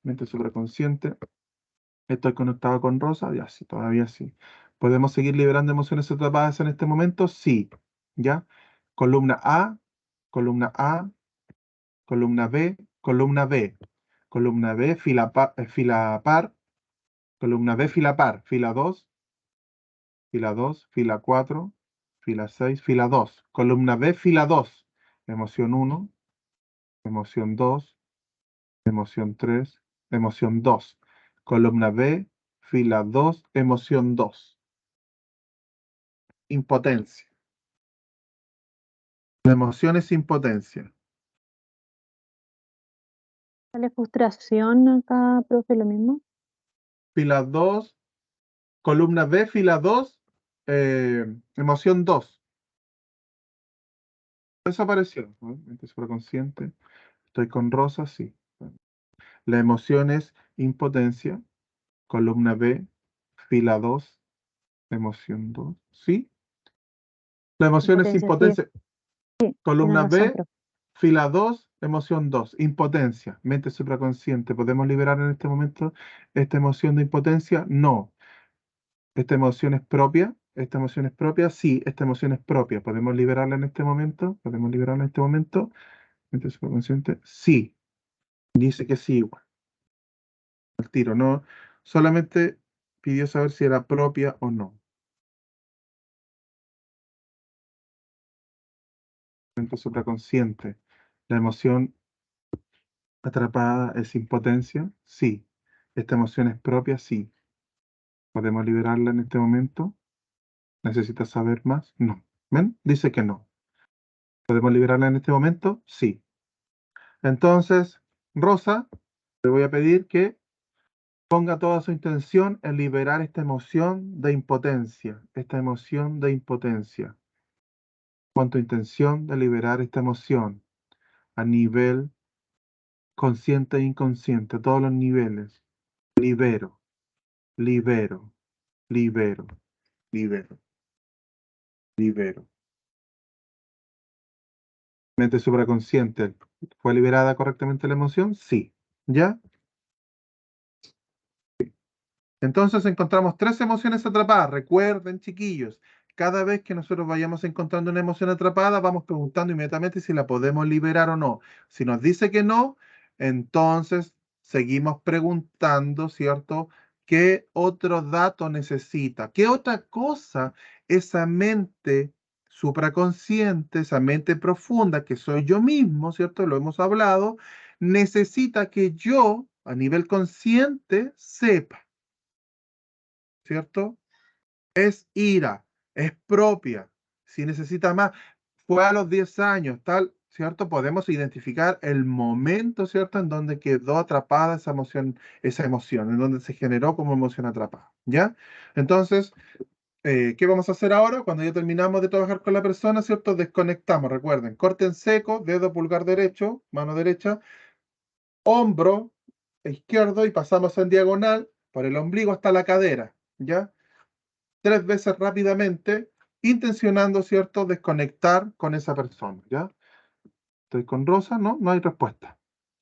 mente superconsciente, estoy conectado con Rosa, ya sí, todavía sí. ¿Podemos seguir liberando emociones atrapadas en este momento? Sí, ¿ya? Columna A, columna A, columna B, columna B, columna B, fila par, columna B, fila par, fila 2, fila 4, fila 6, fila 2, columna B, fila 2, emoción 1, emoción 2, emoción 3, emoción 2, columna B, fila 2, emoción 2, impotencia. La emoción es impotencia. ¿Sale frustración acá, profe, lo mismo? Fila 2, columna B, fila 2, emoción 2. Desapareció, ¿no? Mente supraconsciente. Estoy con Rosa, sí. La emoción es impotencia, columna B, fila 2, emoción 2, ¿sí? La emoción es Impotencia, sí, impotencia, tiene columna razón, B, profe. fila 2, emoción 2, impotencia, mente supraconsciente. ¿Podemos liberar en este momento esta emoción de impotencia? No. ¿Esta emoción es propia? ¿Esta emoción es propia? Sí, esta emoción es propia. ¿Podemos liberarla en este momento? ¿Podemos liberarla en este momento? ¿Mente superconsciente? Sí. Dice que sí, igual. Al tiro, no. Solamente pidió saber si era propia o no. Mente supraconsciente. La emoción atrapada es impotencia. Sí. ¿Esta emoción es propia? Sí. ¿Podemos liberarla en este momento? ¿Necesitas saber más? No. ¿Ven? Dice que no. ¿Podemos liberarla en este momento? Sí. Entonces, Rosa, le voy a pedir que ponga toda su intención en liberar esta emoción de impotencia, esta emoción de impotencia. Pon tu intención de liberar esta emoción a nivel consciente e inconsciente, todos los niveles. Libero, libero, libero, libero, libero. Mente supraconsciente. ¿Fue liberada correctamente la emoción? Sí. ¿Ya? Entonces encontramos tres emociones atrapadas. Recuerden, chiquillos, cada vez que nosotros vayamos encontrando una emoción atrapada, vamos preguntando inmediatamente si la podemos liberar o no. Si nos dice que no, entonces seguimos preguntando, ¿cierto? ¿Qué otro dato necesita? ¿Qué otra cosa esa mente supraconsciente, esa mente profunda que soy yo mismo, ¿cierto? Lo hemos hablado, necesita que yo, a nivel consciente, sepa. ¿Cierto? Es ira, es propia. Si necesita más, fue a los 10 años, tal, ¿cierto? Podemos identificar el momento, ¿cierto? En donde quedó atrapada esa emoción, en donde se generó como emoción atrapada, ¿ya? Entonces, ¿qué vamos a hacer ahora? Cuando ya terminamos de trabajar con la persona, ¿cierto? Desconectamos, recuerden, corte en seco, dedo pulgar derecho, mano derecha, hombro izquierdo y pasamos en diagonal por el ombligo hasta la cadera, ¿ya? 3 veces rápidamente, intencionando, ¿cierto?, desconectar con esa persona, ¿ya? Estoy con Rosa, ¿no? No hay respuesta.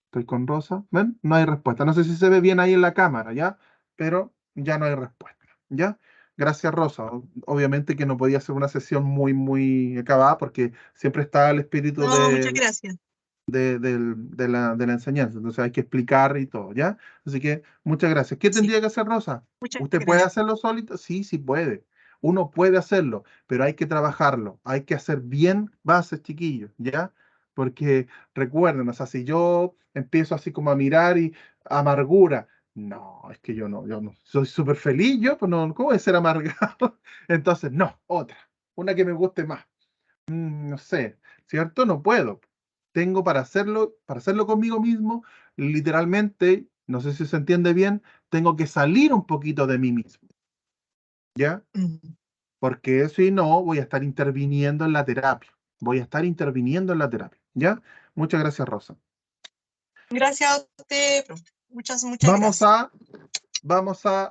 Estoy con Rosa, ¿ven? No hay respuesta. No sé si se ve bien ahí en la cámara, ¿ya? Pero ya no hay respuesta, ¿ya? Gracias, Rosa. Obviamente que no podía ser una sesión muy acabada porque siempre está el espíritu No, muchas gracias. de la enseñanza. Entonces hay que explicar y todo, ¿ya? Así que muchas gracias. ¿Qué Sí, tendría que hacer Rosa? muchas ¿Usted puede gracias. hacerlo solito? Sí, sí puede. Uno puede hacerlo, pero hay que trabajarlo. Hay que hacer bien bases, chiquillos, ¿ya? Porque recuerden, o sea, si yo empiezo así como a mirar y amargura, no, es que yo no soy súper feliz, yo, pues no, ¿cómo voy a ser amargado? Entonces, no, otra, una que me guste más. No sé, ¿cierto? No puedo. Tengo para hacerlo conmigo mismo, literalmente, no sé si se entiende bien, tengo que salir un poquito de mí mismo, ¿ya? Mm. Porque si no, voy a estar interviniendo en la terapia. Voy a estar interviniendo en la terapia, ¿ya? Muchas gracias, Rosa. Gracias a usted, profe. Muchas Vamos gracias. a, vamos a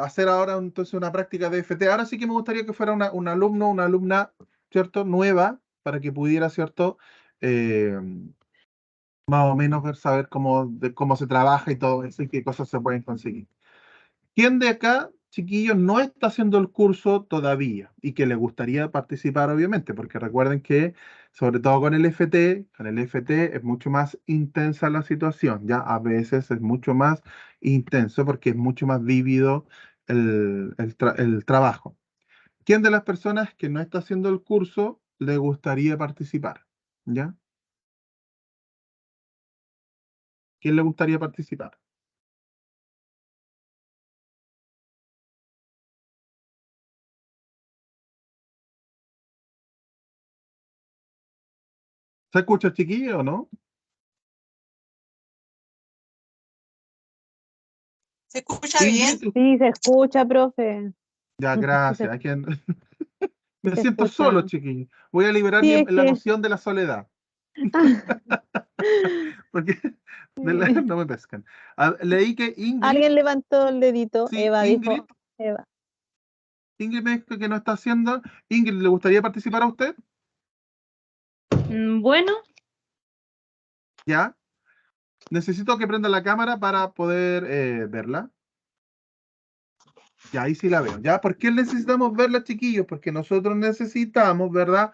hacer ahora entonces una práctica de FT. Ahora sí que me gustaría que fuera un alumno, una alumna, ¿cierto? Nueva, para que pudiera, ¿cierto? Eh, más o menos saber cómo se trabaja y todo eso y qué cosas se pueden conseguir. ¿Quién de acá, chiquillos, no está haciendo el curso todavía y que le gustaría participar, obviamente? Porque recuerden que, sobre todo con el FT es mucho más intensa la situación, ya a veces es mucho más intenso porque es mucho más vívido el trabajo. ¿Quién de las personas que no está haciendo el curso le gustaría participar? ¿Ya? ¿Quién le gustaría participar? ¿Se escucha, chiquillo, o no? ¿Se escucha bien? Ingrid, Sí, se escucha, profe. ya, Sí se, gracias. sí Me se siento solo, escucha. chiquillo. Voy a liberar Sí, es la que emoción de la soledad. Porque no me pescan. Leí que Ingrid, Alguien levantó el dedito. sí, Eva Ingrid, dijo. Eva. Ingrid me dijo que no está haciendo. Ingrid, ¿le gustaría participar a usted? Bueno, Ya. Necesito que prenda la cámara para poder verla. Ya, ahí sí la veo. ¿Ya? ¿Por qué necesitamos verla, chiquillos? Porque nosotros necesitamos, ¿verdad?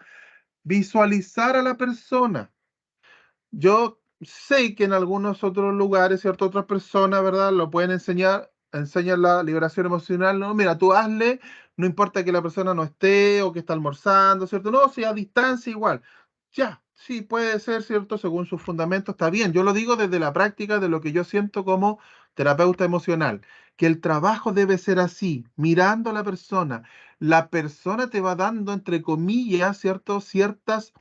Visualizar a la persona. Yo sé que en algunos otros lugares, ciertas otras personas, ¿verdad? Lo pueden enseñar la liberación emocional. No, mira, tú hazle, no importa que la persona no esté o que está almorzando, ¿cierto? No, si a distancia igual. Ya, sí, puede ser, ¿cierto? Según sus fundamentos, está bien. Yo lo digo desde la práctica de lo que yo siento como terapeuta emocional, que el trabajo debe ser así, mirando a la persona. La persona te va dando, entre comillas, ¿cierto? Ciertas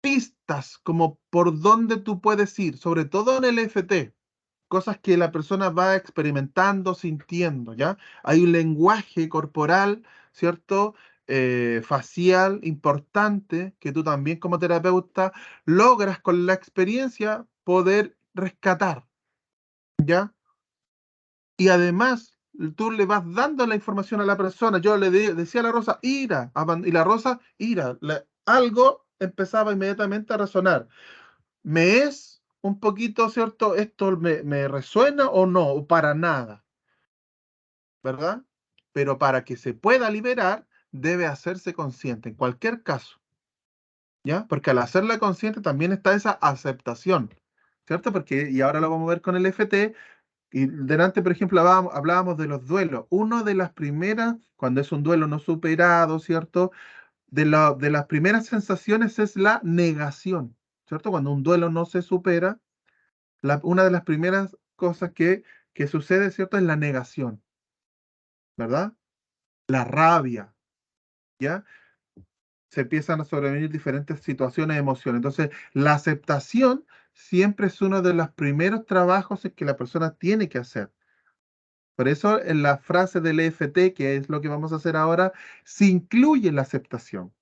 pistas como por dónde tú puedes ir, sobre todo en el FT, cosas que la persona va experimentando, sintiendo, ¿ya? Hay un lenguaje corporal, ¿cierto? Facial importante que tú también como terapeuta logras con la experiencia poder rescatar, ¿ya? Y además tú le vas dando la información a la persona. Yo decía a la Rosa, ira, y la Rosa, ira. Algo empezaba inmediatamente a resonar. ¿Me es un poquito, cierto, esto me resuena o no? O para nada, ¿verdad? Pero para que se pueda liberar, debe hacerse consciente, en cualquier caso, ¿ya? Porque al hacerla consciente también está esa aceptación, ¿cierto? Porque, y ahora lo vamos a ver con el FT, y delante, por ejemplo, hablábamos de los duelos. Una de las primeras, cuando es un duelo no superado, ¿cierto? De las primeras sensaciones es la negación, ¿cierto? Cuando un duelo no se supera, una de las primeras cosas que sucede, ¿cierto? Es la negación, ¿verdad? La rabia, ¿ya? Se empiezan a sobrevenir diferentes situaciones, emociones. Entonces, la aceptación siempre es uno de los primeros trabajos que la persona tiene que hacer. Por eso, en la frase del EFT, que es lo que vamos a hacer ahora, se incluye la aceptación.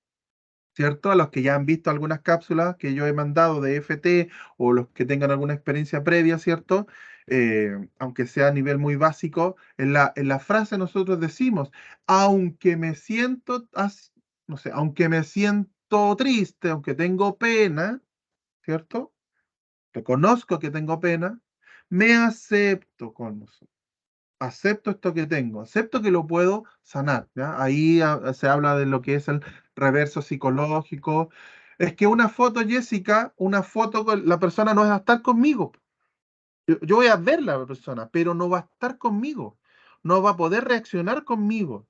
¿Cierto? A los que ya han visto algunas cápsulas que yo he mandado de EFT o los que tengan alguna experiencia previa, ¿cierto? Aunque sea a nivel muy básico, en la frase nosotros decimos, aunque me siento, no sé, aunque me siento triste, aunque tengo pena, ¿cierto? Reconozco que tengo pena, me acepto con nosotros. Acepto esto que tengo, acepto que lo puedo sanar, ¿ya? Ahí se habla de lo que es el reverso psicológico. Es que una foto, Jessica, una foto con la persona no va a estar conmigo. Yo voy a ver la persona, pero no va a estar conmigo. No va a poder reaccionar conmigo.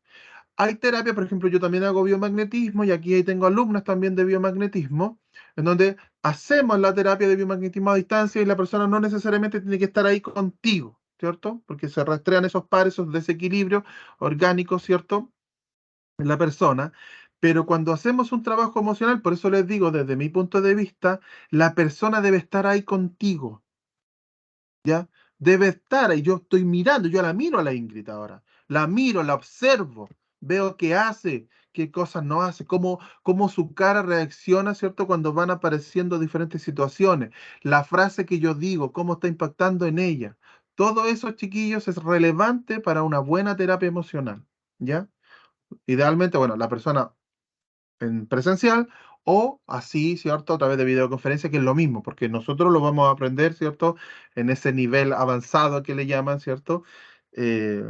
Hay terapia, por ejemplo, yo también hago biomagnetismo y aquí tengo alumnas también de biomagnetismo, en donde hacemos la terapia de biomagnetismo a distancia y la persona no necesariamente tiene que estar ahí contigo, ¿cierto? Porque se rastrean esos pares, esos desequilibrios orgánicos, ¿cierto? En la persona. Pero cuando hacemos un trabajo emocional, por eso les digo, desde mi punto de vista, la persona debe estar ahí contigo, ¿ya? Debe estar ahí. Yo estoy mirando, yo la miro a la Ingrid ahora. La miro, la observo, veo qué hace, qué cosas no hace, cómo su cara reacciona, ¿cierto? Cuando van apareciendo diferentes situaciones. La frase que yo digo, cómo está impactando en ella. Todo eso, chiquillos, es relevante para una buena terapia emocional, ¿ya? Idealmente, bueno, la persona en presencial o así, ¿cierto? A través de videoconferencia, que es lo mismo, porque nosotros lo vamos a aprender, ¿cierto? En ese nivel avanzado que le llaman, ¿cierto?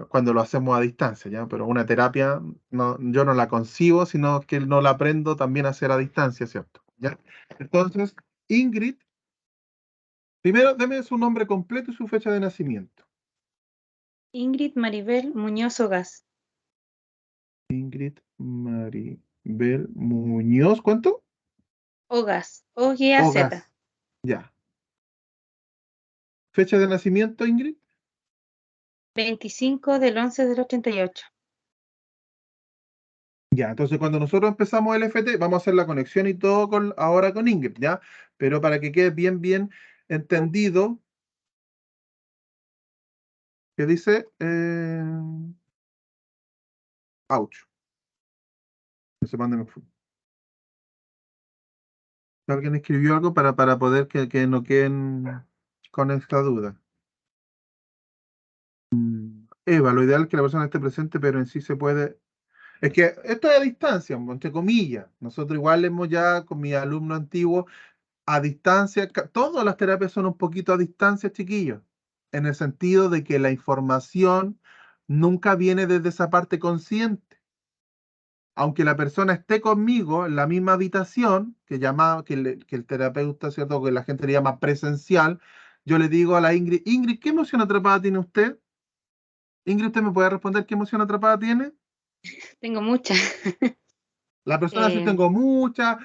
Cuando lo hacemos a distancia, ¿ya? Pero una terapia, no, yo no la concibo, sino que no la aprendo también a hacer a distancia, ¿cierto? ¿Ya? Entonces, Ingrid, primero deme su nombre completo y su fecha de nacimiento. Ingrid Maribel Muñoz Ogas. Ingrid Maribel Muñoz, ¿cuánto? Ogas. O-G-A-Z. Ogas, ya. Fecha de nacimiento, Ingrid. 25/11/88. Ya, entonces cuando nosotros empezamos el FT, vamos a hacer la conexión y todo ahora con Ingrid, ¿ya? Pero para que quede bien entendido, que dice, ouch, no sé para dónde me fui. Alguien escribió algo para poder que no queden con esta duda. Eva, lo ideal es que la persona esté presente, pero en sí se puede. Es que esto es a distancia, entre comillas. Nosotros igual hemos ya con mis alumnos antiguos a distancia, todas las terapias son un poquito a distancia, chiquillos, en el sentido de que la información nunca viene desde esa parte consciente. Aunque la persona esté conmigo en la misma habitación, que el terapeuta, ¿cierto? Que la gente le llama presencial, yo le digo a la Ingrid, Ingrid, ¿qué emoción atrapada tiene usted? Ingrid, ¿usted me puede responder qué emoción atrapada tiene? Tengo muchas. La persona sí Eh, tengo muchas,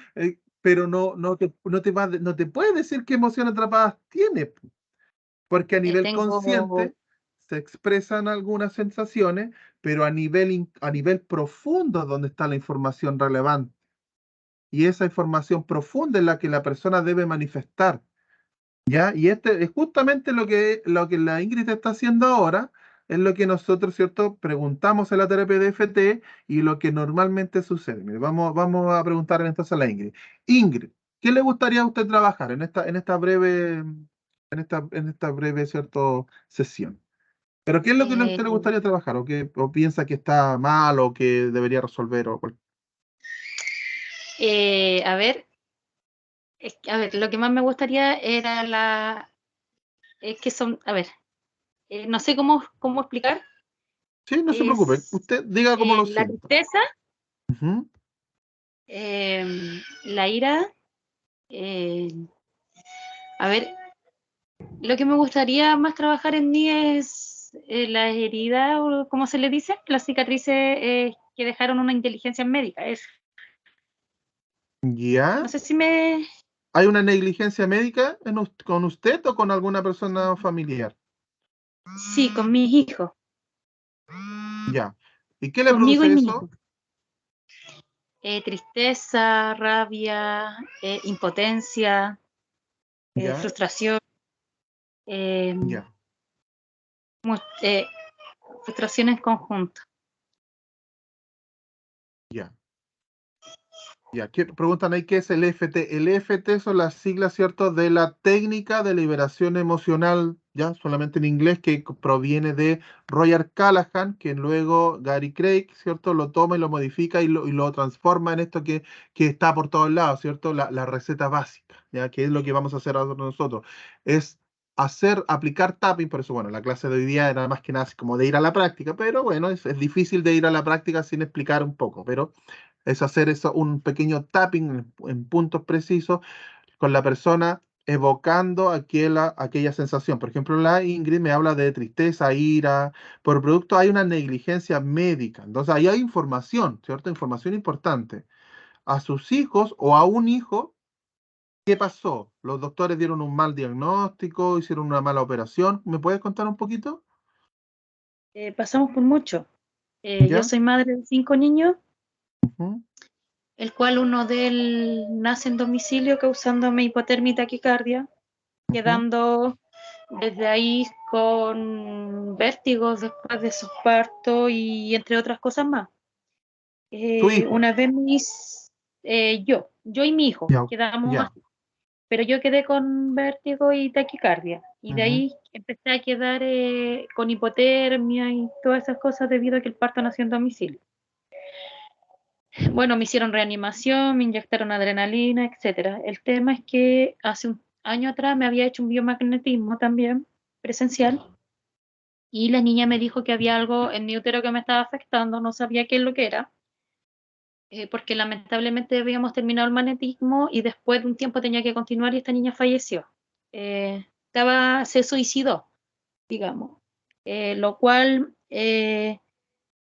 pero no te puede decir qué emoción atrapada tiene, porque a nivel tengo, consciente se expresan algunas sensaciones, pero a nivel profundo es donde está la información relevante. Y esa información profunda es la que la persona debe manifestar, ¿ya? Y este es justamente lo que la Ingrid está haciendo ahora, es lo que nosotros, ¿cierto? Preguntamos en la terapia de FT y lo que normalmente sucede. Mire, vamos a preguntarle entonces a la Ingrid. Ingrid, ¿qué le gustaría a usted trabajar en esta breve, ¿cierto? Sesión? ¿Pero qué es lo que a eh, usted le gustaría trabajar? ¿O piensa que está mal o que debería resolver? a ver, a ver, lo que más me gustaría era es que son, a ver, no sé cómo explicar, Sí, no se preocupe. es Usted diga cómo lo la sienta. tristeza, Ujú. la ira, eh, a ver, lo que me gustaría más trabajar en mí es la herida, o ¿cómo se le dice? Las cicatrices que dejaron una inteligencia médica. ¿Ya? No sé si me... ¿Hay una negligencia médica con usted o con alguna persona familiar? Sí, con mis hijos, Ya. ¿Y qué le conmigo y produce mi eso? hijo. Tristeza, rabia, impotencia, Ya, frustración, eh, ya, eh, frustración en conjunto. ya. Ya, preguntan ahí qué es el EFT. El EFT son las siglas, ¿cierto?, de la técnica de liberación emocional, ya, solamente en inglés, que proviene de Roger Callahan, que luego Gary Craig, ¿cierto?, lo toma y lo modifica y lo transforma en esto que está por todos lados, ¿cierto? La receta básica, ya, que es lo que vamos a hacer ahora nosotros. Es aplicar tapping, por eso, bueno, la clase de hoy día era más que nada así como de ir a la práctica, pero bueno, es difícil de ir a la práctica sin explicar un poco, pero es hacer eso, un pequeño tapping en puntos precisos con la persona evocando aquella sensación. Por ejemplo, la Ingrid me habla de tristeza, ira, por producto hay una negligencia médica. Entonces ahí hay información, ¿cierto? Información importante. A sus hijos o a un hijo, ¿qué pasó? Los doctores dieron un mal diagnóstico, hicieron una mala operación. ¿Me puedes contar un poquito? Pasamos por mucho. Yo ¿Ya? soy madre de 5 niños, Ujú, el cual uno de él nace en domicilio causándome hipotermia y taquicardia, ujú. quedando desde ahí con vértigos después de su parto y entre otras cosas más. Tu hijo. Una vez yo y mi hijo Ya, quedamos ya. así, pero yo quedé con vértigo y taquicardia y de Ujú. ahí empecé a quedar con hipotermia y todas esas cosas debido a que el parto nació en domicilio. Bueno, me hicieron reanimación, me inyectaron adrenalina, etcétera. El tema es que hace un año atrás me había hecho un biomagnetismo también presencial y la niña me dijo que había algo en mi útero que me estaba afectando, no sabía qué es lo que era, porque lamentablemente habíamos terminado el magnetismo y después de un tiempo tenía que continuar y esta niña falleció. Se suicidó, digamos. Lo cual,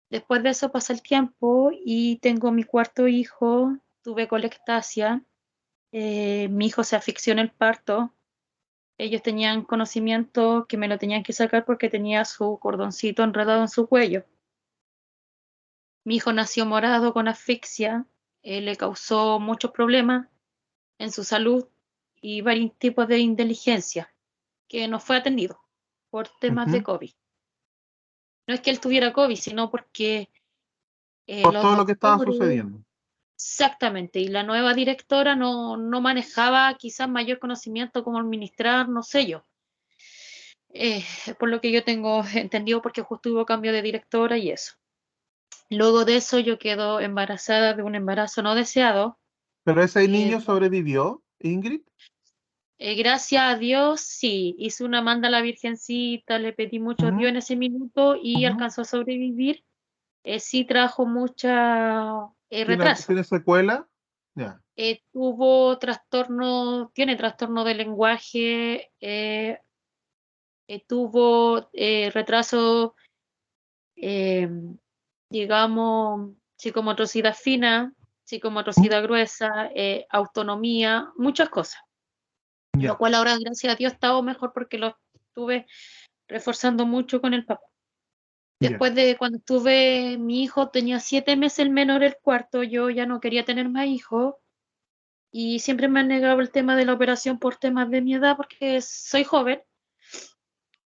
después de eso pasa el tiempo y tengo mi cuarto hijo, tuve colectasia, mi hijo se asfixió en el parto, ellos tenían conocimiento que me lo tenían que sacar porque tenía su cordoncito enredado en su cuello. Mi hijo nació morado con asfixia, le causó muchos problemas en su salud y varios tipos de inteligencia que no fue atendido por temas de Ujú. COVID. No es que él tuviera COVID, sino porque Por los todo lo que estaba doctores, sucediendo. Exactamente, y la nueva directora no manejaba quizás mayor conocimiento como administrar, no sé yo. Eh, por lo que yo tengo entendido, porque justo hubo cambio de directora y eso. Luego de eso yo quedo embarazada de un embarazo no deseado. ¿Pero ese Eh, niño sobrevivió, Ingrid? Gracias a Dios, sí, hice una manda a la Virgencita, le pedí mucho a Dios Ujú, en ese minuto y ujú. alcanzó a sobrevivir. Sí trajo mucha retraso. ¿Tiene secuela? Ya. Tuvo trastorno, tiene trastorno de lenguaje, tuvo retraso, eh, digamos, psicomotricidad fina, ¿Mm? psicomotricidad gruesa, autonomía, muchas cosas. Lo Ya, cual ahora, gracias a Dios, ha estado mejor porque lo estuve reforzando mucho con el papá. ya. Después de cuando tuve mi hijo, tenía 7 meses el menor, el cuarto, yo ya no quería tener más hijos y siempre me han negado el tema de la operación por temas de mi edad porque soy joven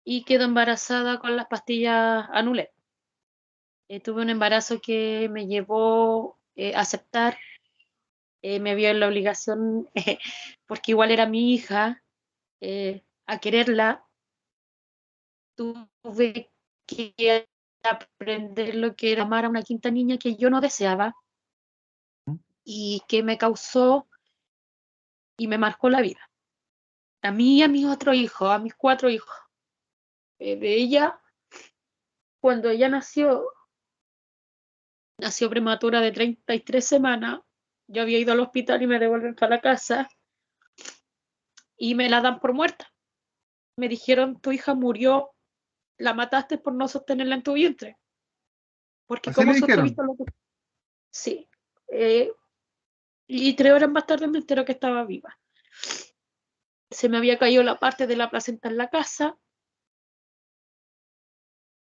y quedo embarazada con las pastillas Anulet. Tuve un embarazo que me llevó a aceptar, me vio en la obligación, porque igual era mi hija, a quererla. Tuve que aprender lo que era amar a una quinta niña que yo no deseaba ¿Mm? y que me causó y me marcó la vida. A mí y a mis otros hijos, a mis 4 hijos. De ella, cuando ella nació prematura de 33 semanas, yo había ido al hospital y me devuelven para la casa y me la dan por muerta. Me dijeron, tu hija murió, la mataste por no sostenerla en tu vientre. Porque Así le ¿cómo dijeron. sostuviste lo que... Sí. Eh, y 3 horas más tarde me entero que estaba viva. Se me había caído la parte de la placenta en la casa.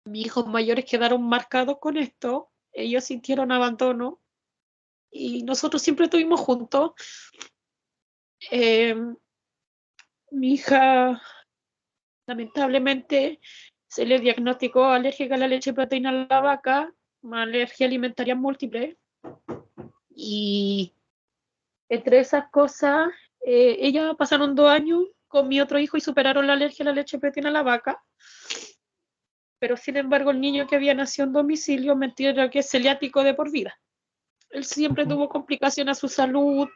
Mis hijos mayores quedaron marcados con esto. Ellos sintieron abandono y nosotros siempre estuvimos juntos. Eh, Mi hija, lamentablemente, se le diagnosticó alérgica a la leche proteína de la vaca, una alergia alimentaria múltiple. Y entre esas cosas, ellas pasaron 2 años con mi otro hijo y superaron la alergia a la leche proteína de la vaca. Pero sin embargo, el niño que había nacido en domicilio me entero que es celiático de por vida. Él siempre Ujú. tuvo complicaciones a su salud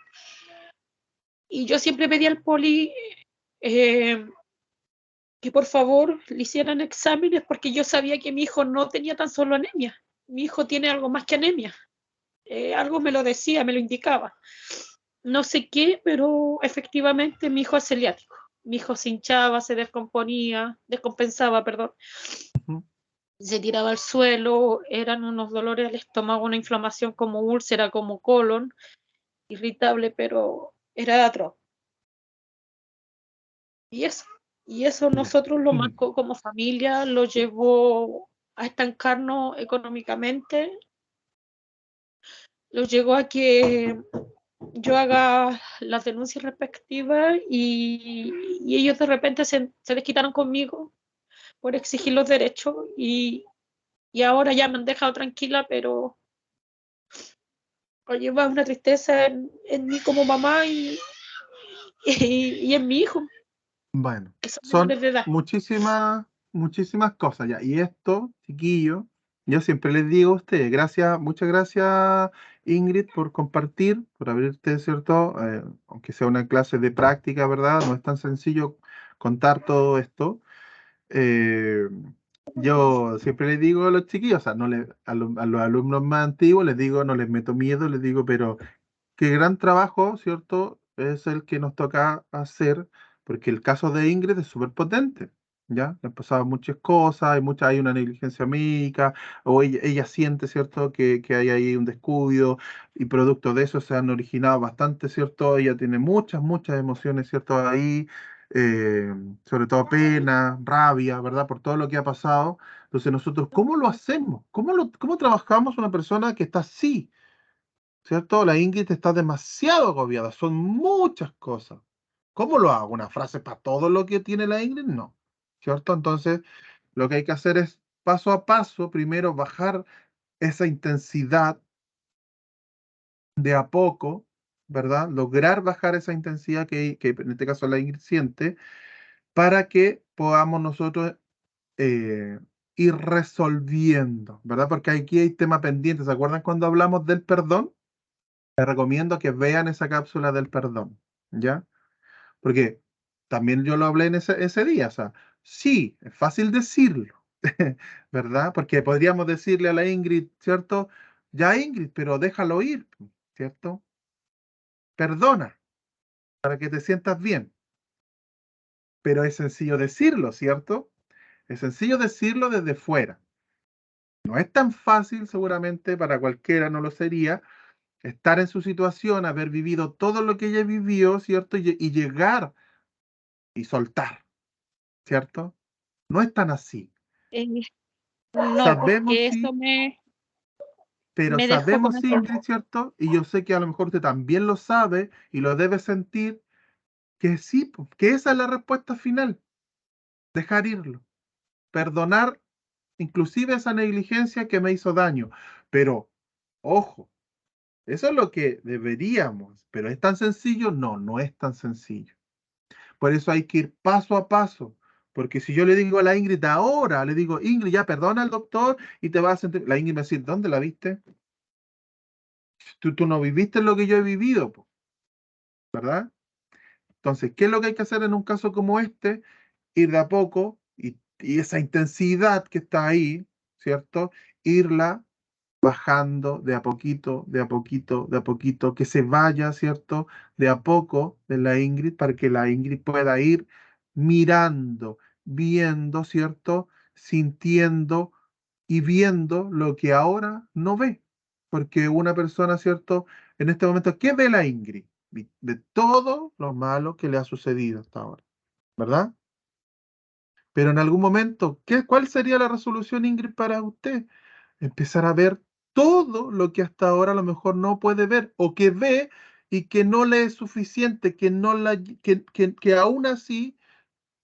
y yo siempre pedí al poli eh, que por favor le hicieran exámenes porque yo sabía que mi hijo no tenía tan solo anemia, mi hijo tiene algo más que anemia. Algo me lo decía, me lo indicaba. No sé qué, pero efectivamente mi hijo es celiático. Mi hijo se hinchaba, se descompensaba, perdón, Ujú. se tiraba al suelo, eran unos dolores al estómago, una inflamación como úlcera, como colon, irritable, pero era atroz. Y eso, y eso Ya. nosotros lo Ujú. marcó como familia, lo llevó a estancarnos económicamente, lo llevó a que yo haga las denuncias respectivas y ellos de repente se desquitaron conmigo por exigir los derechos y ahora ya me han dejado tranquila, pero lleva una tristeza en mí como mamá y en mi hijo, Bueno, que son son menores de edad. muchísimas cosas ya. Y esto, chiquillo, yo siempre les digo a ustedes, gracias, muchas gracias, Ingrid, por compartir, por abrirte, ¿cierto? Aunque sea una clase de práctica, ¿verdad? No es tan sencillo contar todo esto. Eh, yo siempre les digo a los chiquillos, o sea, no le, a los alumnos más antiguos les digo, no les meto miedo, les digo, pero qué gran trabajo, ¿cierto? Es el que nos toca hacer, porque el caso de Ingrid es súper potente, ¿ya? Le han pasado muchas cosas, hay una negligencia médica, o ella siente, ¿cierto?, que hay ahí un descuido, y producto de eso se han originado bastante, ¿cierto? Ella tiene muchas emociones, ¿cierto?, ahí, eh, sobre todo pena, rabia, ¿verdad?, por todo lo que ha pasado. Entonces nosotros, ¿cómo lo hacemos? ¿Cómo trabajamos una persona que está así? ¿Cierto? La Ingrid está demasiado agobiada, son muchas cosas. ¿Cómo lo hago? ¿Una frase para todo lo que tiene la Ingrid? No, ¿cierto? Entonces, lo que hay que hacer es paso a paso, primero bajar esa intensidad de a poco, ¿verdad? Lograr bajar esa intensidad que en este caso la Ingrid siente, para que podamos nosotros eh, ir resolviendo, ¿verdad? Porque aquí hay tema pendiente. ¿Se acuerdan cuando hablamos del perdón? Les recomiendo que vean esa cápsula del perdón, ¿ya? Porque también yo lo hablé en ese día, o sea, sí, es fácil decirlo, ¿verdad? Porque podríamos decirle a la Ingrid, ¿cierto? Ya Ingrid, pero déjalo ir, ¿cierto? Perdona, para que te sientas bien. Pero es sencillo decirlo, ¿cierto? Es sencillo decirlo desde fuera. No es tan fácil, seguramente para cualquiera no lo sería, estar en su situación, haber vivido todo lo que ella vivió, ¿cierto? Y llegar y soltar, ¿cierto? No es tan así. Eh, no, Sabemos porque eso sí, me, pero me dejó sabemos con sí, ansiedad. Ingrid, ¿cierto? Y yo sé que a lo mejor usted también lo sabe y lo debe sentir, que sí, que esa es la respuesta final, dejar irlo, perdonar inclusive esa negligencia que me hizo daño. Pero, ojo, eso es lo que deberíamos, pero ¿es tan sencillo? No, no es tan sencillo. Por eso hay que ir paso a paso. Porque si yo le digo a la Ingrid ahora, le digo, Ingrid, ya perdona al doctor y te vas a sentir. La Ingrid me va a decir, ¿dónde la viste? Tú no viviste lo que yo he vivido, ¿verdad? Entonces, ¿qué es lo que hay que hacer en un caso como este? Ir de a poco y esa intensidad que está ahí, ¿cierto? Irla bajando de a poquito, de a poquito, de a poquito, que se vaya, ¿cierto? De a poco de la Ingrid para que la Ingrid pueda ir mirando, viendo, ¿cierto? Sintiendo y viendo lo que ahora no ve. Porque una persona, ¿cierto? En este momento, ¿qué ve la Ingrid? De todo lo malo que le ha sucedido hasta ahora, ¿verdad? Pero en algún momento, ¿cuál sería la resolución, Ingrid, para usted? Empezar a ver todo lo que hasta ahora a lo mejor no puede ver o que ve y que no le es suficiente, que aún así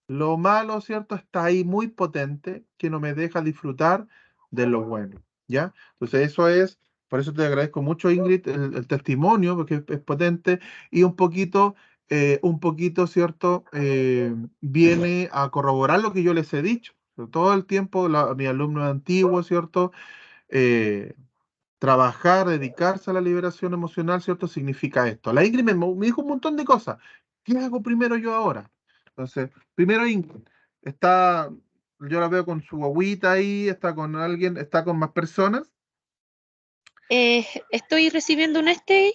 lo malo, ¿cierto? Está ahí muy potente, que no me deja disfrutar de lo bueno, ¿ya? Entonces eso es, por eso te agradezco mucho, Ingrid, el testimonio, porque es potente y un poquito, ¿cierto? Viene a corroborar lo que yo les he dicho. Todo el tiempo, mi alumno antiguo, ¿cierto? Eh, Trabajar, dedicarse a la liberación emocional, ¿cierto? Significa esto. La Ingrid me dijo un montón de cosas. ¿Qué hago primero yo ahora? Entonces, primero Ingrid, yo la veo con su guagüita ahí, está con alguien, está con más personas. Estoy recibiendo un stay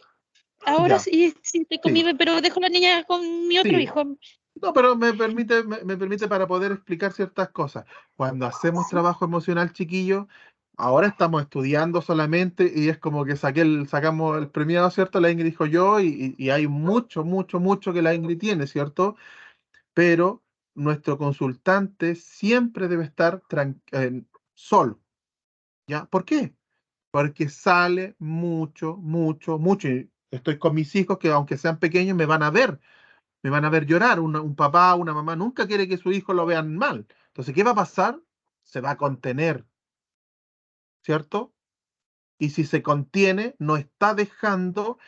ahora Ya, sí estoy con sí, pero dejo a la niña con mi otro sí. hijo. No, pero me permite para poder explicar ciertas cosas. Cuando hacemos Sí. trabajo emocional, chiquillo, ahora estamos estudiando solamente y es como que sacamos el premiado, ¿cierto? La Ingrid dijo yo y hay mucho, mucho, mucho que la Ingrid tiene, ¿cierto? Pero nuestro consultante siempre debe estar solo, ¿ya? ¿Por qué? Porque sale mucho, mucho, mucho. Y estoy con mis hijos que aunque sean pequeños me van a ver llorar. Un papá, una mamá nunca quiere que su hijo lo vean mal. Entonces, ¿qué va a pasar? Se va a contener, ¿cierto? Y si se contiene, no está dejando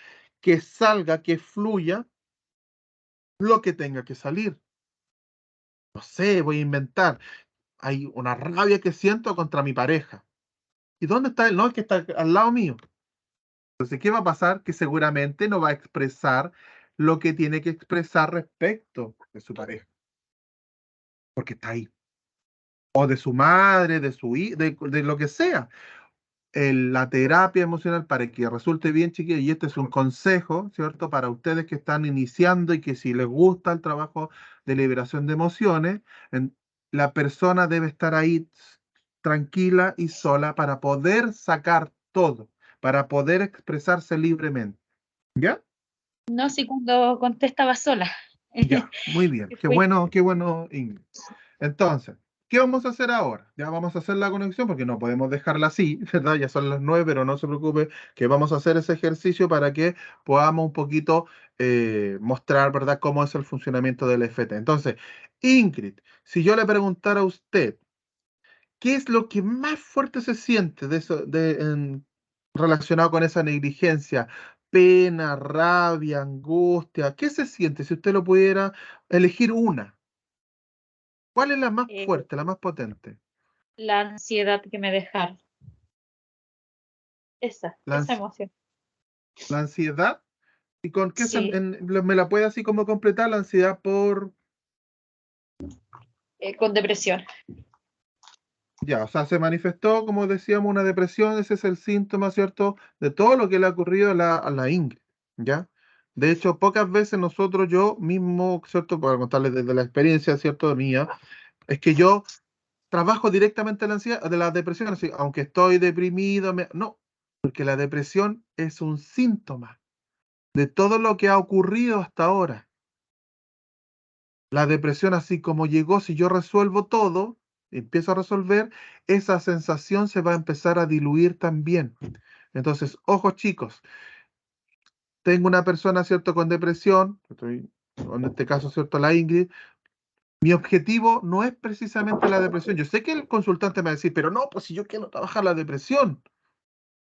que salga, que fluya lo que tenga que salir. No sé, voy a inventar. Hay una rabia que siento contra mi pareja. ¿Y dónde está él? No, es que está al lado mío. Entonces, ¿qué va a pasar? Que seguramente no va a expresar lo que tiene que expresar respecto de su pareja, porque está ahí. O de su madre, de su hijo, de lo que sea. La terapia emocional para que resulte bien, chiquillos, y este es un consejo, ¿cierto? Para ustedes que están iniciando y que si les gusta el trabajo de liberación de emociones, la persona debe estar ahí tranquila y sola para poder sacar todo, para poder expresarse libremente. ¿Ya? No, sí, cuando contestaba sola. Ya, muy bien. Que fue- Qué bueno, Ingrid. Entonces, ¿qué vamos a hacer ahora? Ya vamos a hacer la conexión porque no podemos dejarla así, ¿verdad? Ya son las 9, pero no se preocupe que vamos a hacer ese ejercicio para que podamos un poquito mostrar, ¿verdad?, cómo es el funcionamiento del FT. Entonces, Ingrid, si yo le preguntara a usted, ¿qué es lo que más fuerte se siente de eso, relacionado con esa negligencia? pena, rabia, angustia. ¿Qué se siente si usted lo pudiera elegir una? ¿Cuál es la más Eh, fuerte, la más potente? la ansiedad que me dejaron. La, Esa ans- emoción. la ansiedad. ¿Y con qué Sí, me la puede así como completar la ansiedad por... con depresión. Ya, o sea, se manifestó, como decíamos, una depresión, ese es el síntoma, ¿cierto?, de todo lo que le ha ocurrido a la Ingrid, ¿ya? De hecho, pocas veces nosotros, yo mismo, ¿cierto?, para contarles desde la experiencia, ¿cierto?, mía, es que yo trabajo directamente la ansiedad, de la depresión, así, aunque estoy deprimido, no, porque la depresión es un síntoma de todo lo que ha ocurrido hasta ahora. La depresión, así como llegó, si yo resuelvo todo, empiezo a resolver, esa sensación se va a empezar a diluir también. Entonces, ojo chicos, tengo una persona, ¿cierto?, con depresión, en este caso, ¿cierto?, la Ingrid, mi objetivo no es precisamente la depresión. Yo sé que el consultante me va a decir, pero no, pues si yo quiero trabajar la depresión,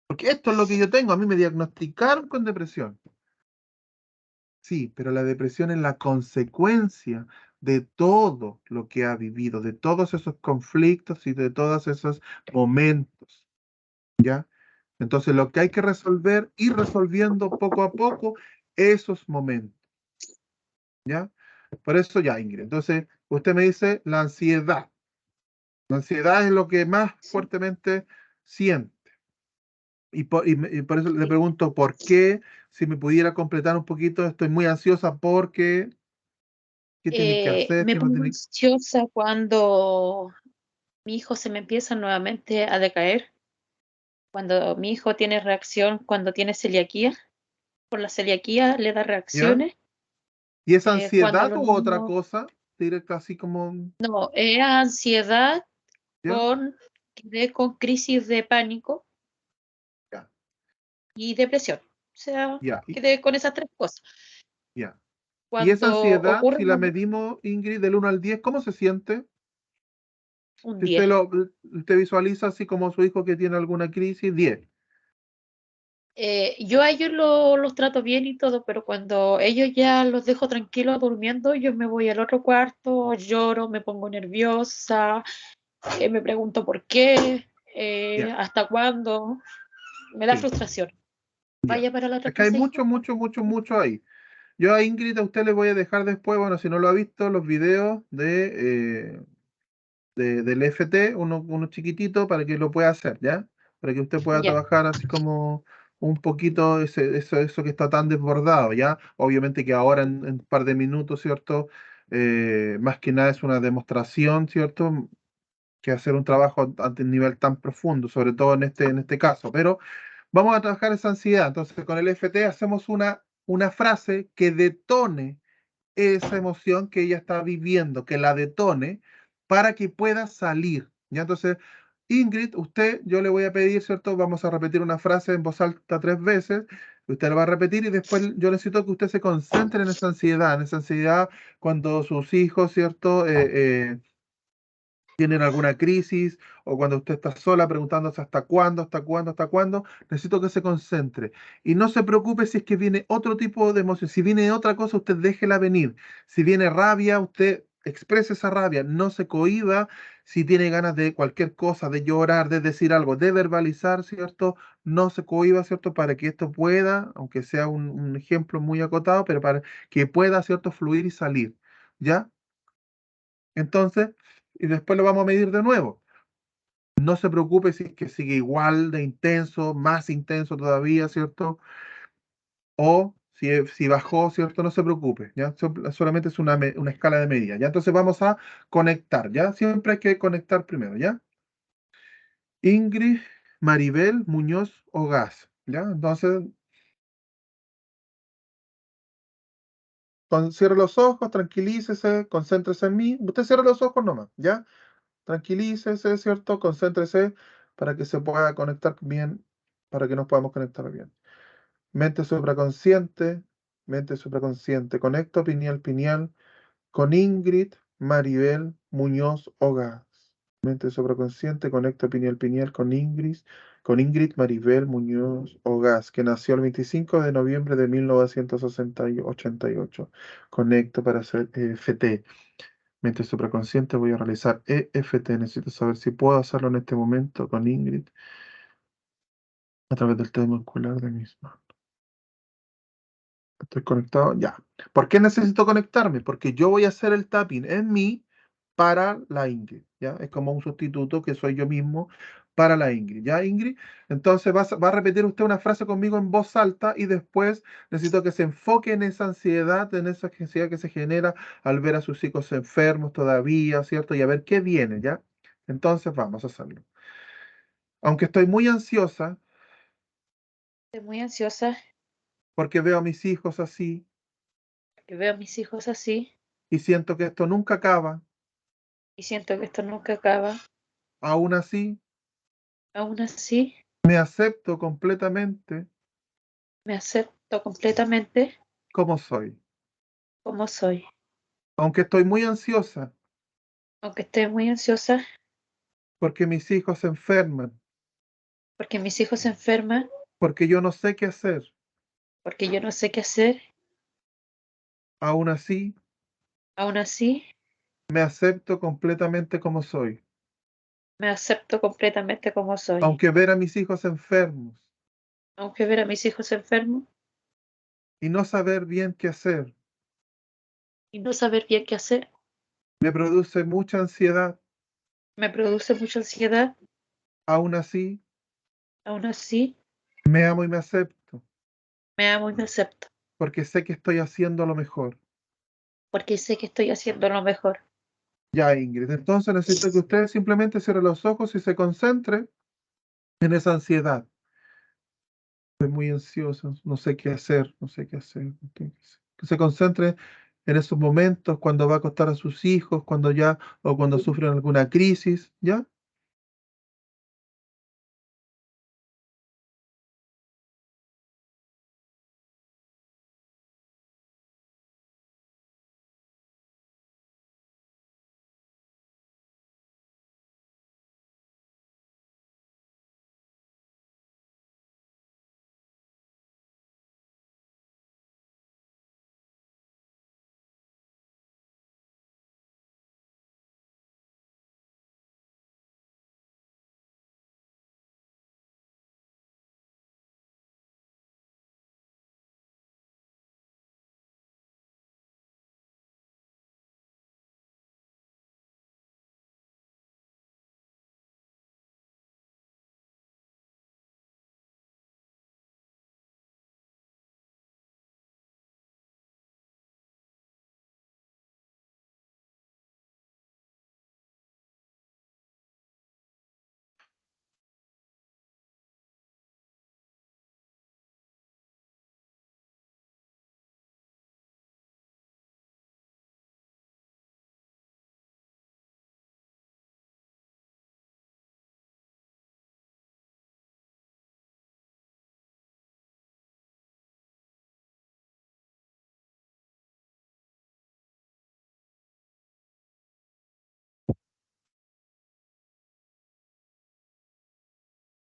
porque esto es lo que yo tengo, a mí me diagnosticaron con depresión. Sí, pero la depresión es la consecuencia de todo lo que ha vivido, de todos esos conflictos y de todos esos momentos, ¿ya? Entonces, lo que hay que resolver, ir resolviendo poco a poco esos momentos, ¿ya? Por eso ya, Ingrid. Entonces, usted me dice la ansiedad. La ansiedad es lo que más Sí, fuertemente siente. Y por eso le sí. pregunto por qué, si me pudiera completar un poquito, estoy muy ansiosa porque, ¿qué tiene que hacer? Me ¿Qué no pongo tiene? ansiosa cuando mi hijo se me empieza nuevamente a decaer, cuando mi hijo tiene reacción, cuando tiene celiaquía, por la celiaquía le da ¿Ya? reacciones, ¿Y es cuando ansiedad los u otra niños, cosa? Directa así como, no, es ansiedad ¿ya? quedé con crisis de pánico Ya, y depresión, o sea, ya, quedé con esas tres cosas. ya. ¿Y esa Cuando ansiedad, ocurre si la medimos, Ingrid, del 1 al 10, cómo se siente? un Si 10. usted visualiza así como su hijo que tiene alguna crisis, 10. Yo a ellos los trato bien y todo, pero cuando ellos ya los dejo tranquilos durmiendo, yo me voy al otro cuarto, lloro, me pongo nerviosa, me pregunto por qué, Ya, hasta cuándo, me da sí, frustración. ya. Vaya para la otra Es que hay pieza, mucho, hijo. mucho, mucho, mucho ahí. Yo a Ingrid, a usted le voy a dejar después, bueno, si no lo ha visto, los videos del FT, uno chiquitito, para que lo pueda hacer, ¿ya? Para que usted pueda Ya, trabajar así como un poquito eso que está tan desbordado, ¿ya? Obviamente que ahora en un par de minutos, ¿cierto? Más que nada es una demostración, ¿cierto? Que hacer un trabajo a un nivel tan profundo, sobre todo en este caso. Pero vamos a trabajar esa ansiedad. Entonces, con el FT hacemos una frase que detone esa emoción que ella está viviendo, que la detone para que pueda salir. ¿Ya? Entonces, Ingrid, usted, yo le voy a pedir, ¿cierto? Vamos a repetir una frase en voz alta 3 veces. Usted la va a repetir y después yo necesito que usted se concentre en esa ansiedad cuando sus hijos, ¿cierto? Tienen alguna crisis o cuando usted está sola preguntándose hasta cuándo, hasta cuándo, hasta cuándo, necesito que se concentre. Y no se preocupe si es que viene otro tipo de emoción. Si viene otra cosa, usted déjela venir. Si viene rabia, usted exprese esa rabia. No se cohíba si tiene ganas de cualquier cosa, de llorar, de decir algo, de verbalizar, ¿cierto? No se cohíba, ¿cierto? Para que esto pueda, aunque sea un ejemplo muy acotado, pero para que pueda, ¿cierto? Fluir y salir. ¿Ya? Entonces, y después lo vamos a medir de nuevo. No se preocupe si es que sigue igual de intenso, más intenso todavía, ¿cierto? O si bajó, ¿cierto? No se preocupe, ¿ya? Solamente es una escala de medida, ¿ya? Entonces vamos a conectar, ¿ya? Siempre hay que conectar primero, ¿ya? Ingrid, Maribel, Muñoz o Gas, ¿ya? Entonces, cierre los ojos, tranquilícese, concéntrese en mí. Usted cierra los ojos nomás, ¿ya? Tranquilícese, ¿cierto? Concéntrese para que se pueda conectar bien, para que nos podamos conectar bien. Mente supraconsciente, mente supraconsciente. Conecto pineal pineal con Ingrid, Maribel, Muñoz, Ogas. Mente supraconsciente, conecto pineal pineal con Ingrid, con Ingrid Maribel Muñoz Ogaz, que nació el 25 de noviembre de 1988. Conecto para hacer EFT. Mente supraconsciente, voy a realizar EFT. Necesito saber si puedo hacerlo en este momento con Ingrid a través del tema muscular de mis manos. Estoy conectado, ya. ¿Por qué necesito conectarme? Porque yo voy a hacer el tapping en mí para la Ingrid, ¿ya? Es como un sustituto que soy yo mismo para la Ingrid, ¿ya, Ingrid? Entonces va a repetir usted una frase conmigo en voz alta y después necesito que se enfoque en esa ansiedad que se genera al ver a sus hijos enfermos todavía, ¿cierto? Y a ver qué viene, ¿ya? Entonces vamos a hacerlo. Aunque estoy muy ansiosa Estoy muy ansiosa porque veo a mis hijos así porque veo a mis hijos así y siento que esto nunca acaba, y siento que esto nunca acaba. aún así Aún así, me acepto completamente me acepto completamente como soy. como soy. Aunque estoy muy ansiosa Aunque esté muy ansiosa porque mis hijos se enferman, porque mis hijos se enferman, porque yo no sé qué hacer, porque yo no sé qué hacer, aún así aún así me acepto completamente como soy. me acepto completamente como soy. Aunque ver a mis hijos enfermos Aunque ver a mis hijos enfermos y no saber bien qué hacer y no saber bien qué hacer me produce mucha ansiedad, me produce mucha ansiedad, aún así aún así me amo y me acepto me amo y me acepto, porque sé que estoy haciendo lo mejor. porque sé que estoy haciendo lo mejor. Ya, Ingrid, entonces necesito que usted simplemente cierre los ojos y se concentre en esa ansiedad. Estoy muy ansioso, no sé qué hacer, no sé qué hacer, no sé qué hacer. Que se concentre en esos momentos cuando va a acostar a sus hijos, cuando ya, o cuando sufren alguna crisis, ¿ya?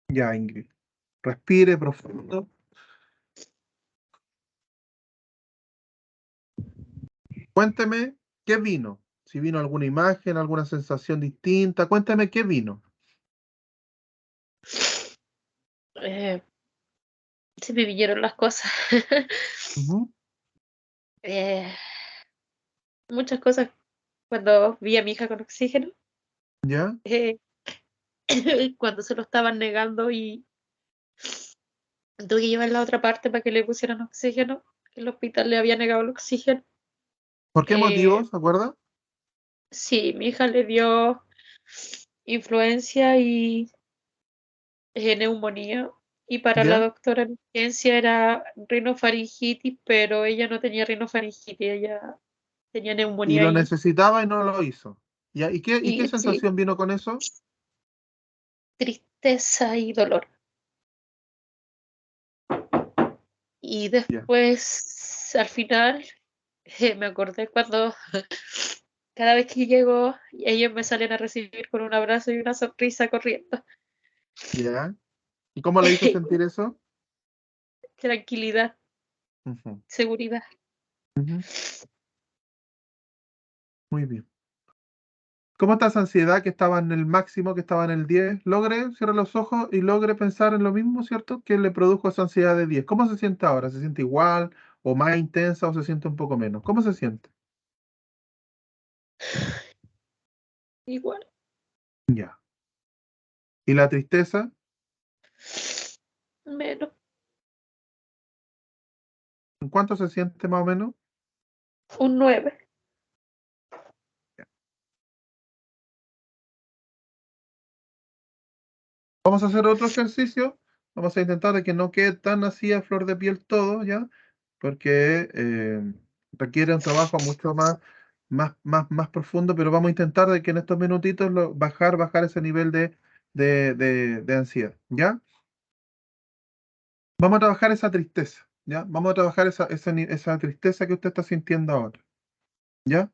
Ya, Ingrid. Respire profundo. Cuénteme qué vino. Si vino alguna imagen, alguna sensación distinta, cuénteme qué vino. Eh, Se me vinieron las cosas. Ujú. Eh, Muchas cosas cuando vi a mi hija con oxígeno, ¿Ya? eh, cuando se lo estaban negando y tuve que llevar la otra parte para que le pusieran oxígeno, que el hospital le había negado el oxígeno. ¿Por qué motivo, Eh, se acuerda? sí, mi hija le dio influencia y neumonía. Y para la ¿Ya? doctora en urgencia era rinofaringitis, pero ella no tenía rinofaringitis, ella tenía Y neumonía lo necesitaba y no lo hizo. ¿Ya? ¿Y qué y sí, sensación vino con eso? tristeza y dolor. Y Ya. después, al final, me acordé cuando cada vez que llegó, ellos me salen a recibir con un abrazo y una sonrisa corriendo. ¿Ya? ¿Y cómo le hizo sentir eso? Tranquilidad, Ujú, seguridad. ujú. Muy bien. ¿Cómo está esa ansiedad que estaba en el máximo, que estaba en el 10? Logre, cierre los ojos y logre pensar en lo mismo, ¿cierto? Que le produjo esa ansiedad de 10. ¿Cómo se siente ahora? ¿Se siente igual o más intensa o se siente un poco menos? ¿Cómo se siente? Igual. Ya. ¿Y la tristeza? Menos. ¿En cuánto se siente más o menos? Un 9. Vamos a hacer otro ejercicio. Vamos a intentar de que no quede tan así a flor de piel todo, ¿ya? Porque requiere un trabajo mucho más profundo, pero vamos a intentar de que en estos minutitos bajar ese nivel de ansiedad, ¿ya? Vamos a trabajar esa tristeza, ¿ya? Vamos a trabajar esa tristeza que usted está sintiendo ahora, ¿ya?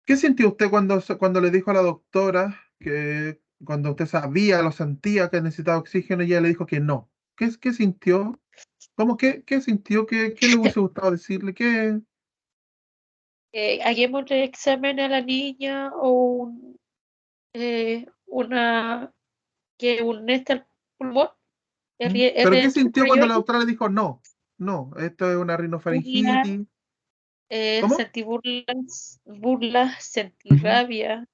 ¿Qué sintió usted cuando le dijo a la doctora que cuando usted sabía, lo sentía que necesitaba oxígeno y ella le dijo que no? ¿Qué sintió? ¿Cómo qué sintió? ¿Qué le hubiese gustado decirle? Hagamos el examen a la niña o una que un al pulmón, ¿Mm? ¿Pero qué sintió cuando la RFIOI, doctora le dijo no? No, esto es una burlas, rinofaringitis. ¿Cómo? sentí burlas, sentí Ujú. rabia,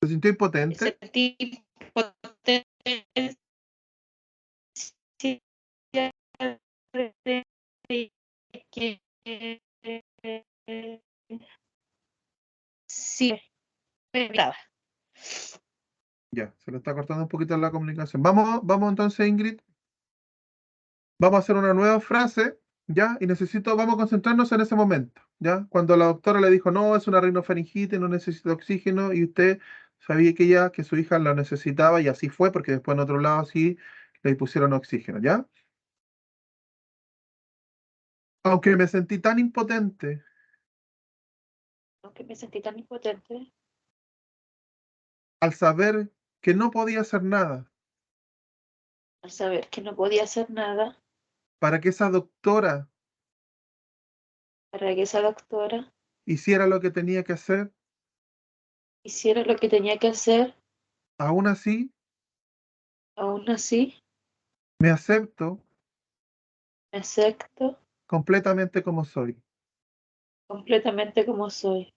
¿Se sintió impotente? sentí impotencia, que sí, me brava. Ya, se le está cortando un poquito la comunicación. Vamos entonces, Ingrid. Vamos a hacer una nueva frase, ¿ya? Y vamos a concentrarnos en ese momento, ¿ya? Cuando la doctora le dijo, no, es una rinofaringitis, no necesita oxígeno, y usted sabía que su hija la necesitaba, y así fue, porque después en otro lado sí le pusieron oxígeno, ¿ya? Aunque me sentí tan impotente Aunque me sentí tan impotente al saber que no podía hacer nada al saber que no podía hacer nada para que esa doctora para que esa doctora hiciera lo que tenía que hacer, hiciera lo que tenía que hacer, aún así aún así me acepto me acepto completamente como soy. completamente como soy.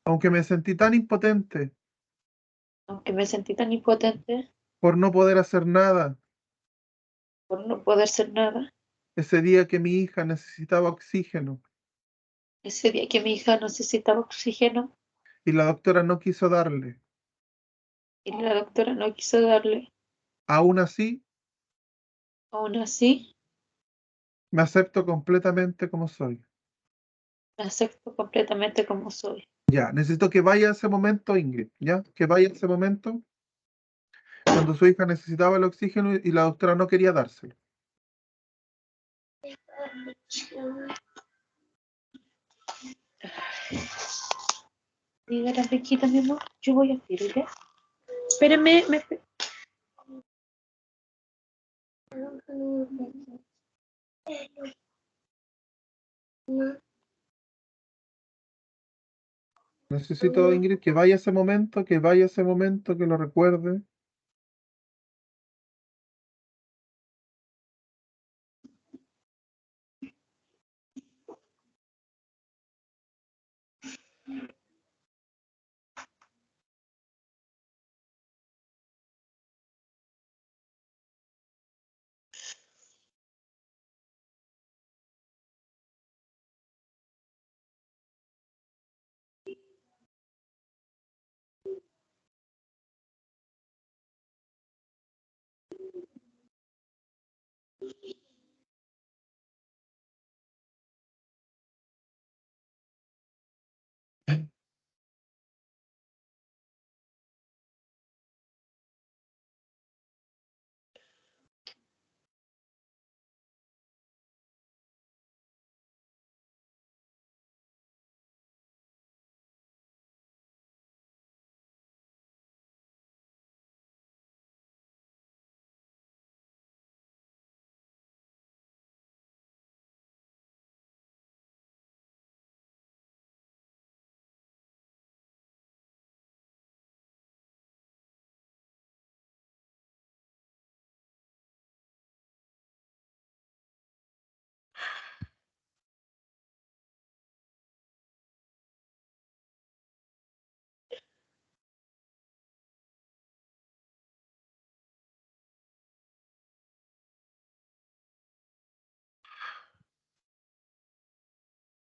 Aunque me sentí tan impotente Aunque me sentí tan impotente por no poder hacer nada por no poder ser nada, ese día que mi hija necesitaba oxígeno ese día que mi hija necesitaba oxígeno y la doctora no quiso darle, y la doctora no quiso darle, aún así aún así me acepto completamente como soy. me acepto completamente como soy. Ya, necesito que vaya a ese momento, Ingrid, ¿ya? Que vaya a ese momento cuando su hija necesitaba el oxígeno y la doctora no quería dárselo. Diga la Riquita, mi amor, yo voy a ir, ¿ya? Espérenme, Necesito, Ingrid, que vaya a ese momento, que vaya a ese momento, que lo recuerde.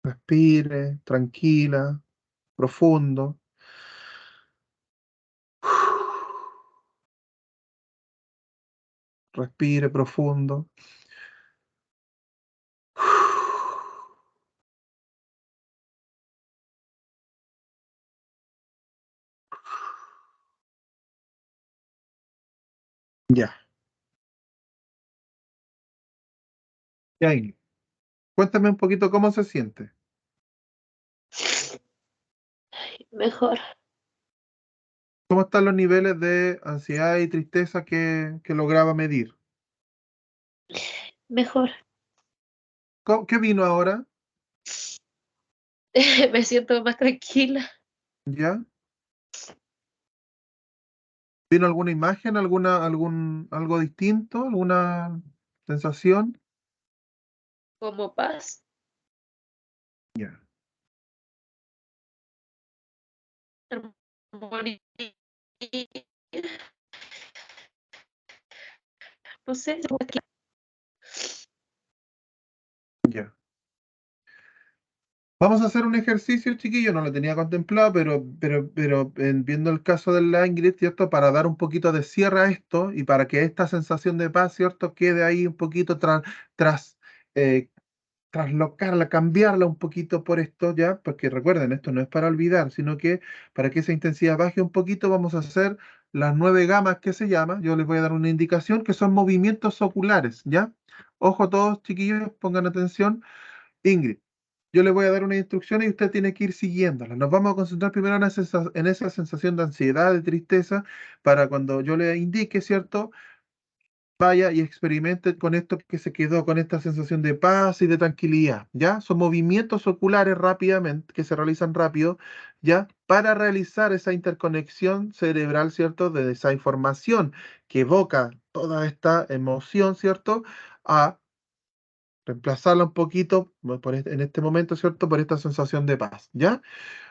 Respire, tranquila, profundo. Respire profundo. Ya. Ya, Ingrid. Cuéntame un poquito cómo se siente. Mejor, ¿Cómo están los niveles de ansiedad y tristeza que lograba medir? mejor. ¿Qué vino ahora? Me siento más tranquila. ¿Ya? ¿Vino alguna imagen, algo distinto, alguna sensación? Como paz. Ya. Armonía. No sé, Ya. Vamos a hacer un ejercicio, chiquillo, no lo tenía contemplado, pero viendo el caso de la Ingrid, ¿cierto? Para dar un poquito de cierre a esto y para que esta sensación de paz, ¿cierto? Quede ahí un poquito tras eh, traslocarla, cambiarla un poquito por esto, ¿ya? Porque recuerden, esto no es para olvidar, sino que para que esa intensidad baje un poquito, vamos a hacer las 9 gamas que se llama. Yo les voy a dar una indicación que son movimientos oculares, ¿ya? Ojo todos, chiquillos, pongan atención. Ingrid, yo le voy a dar una instrucción y usted tiene que ir siguiéndola. Nos vamos a concentrar primero en esa sensación de ansiedad, de tristeza, para cuando yo le indique, ¿cierto? Vaya y experimente con esto que se quedó, con esta sensación de paz y de tranquilidad, ¿ya? Son movimientos oculares rápidamente, que se realizan rápido, ¿ya? Para realizar esa interconexión cerebral, ¿cierto? De esa información que evoca toda esta emoción, ¿cierto? A reemplazarla un poquito en este momento, ¿cierto? Por esta sensación de paz, ¿ya?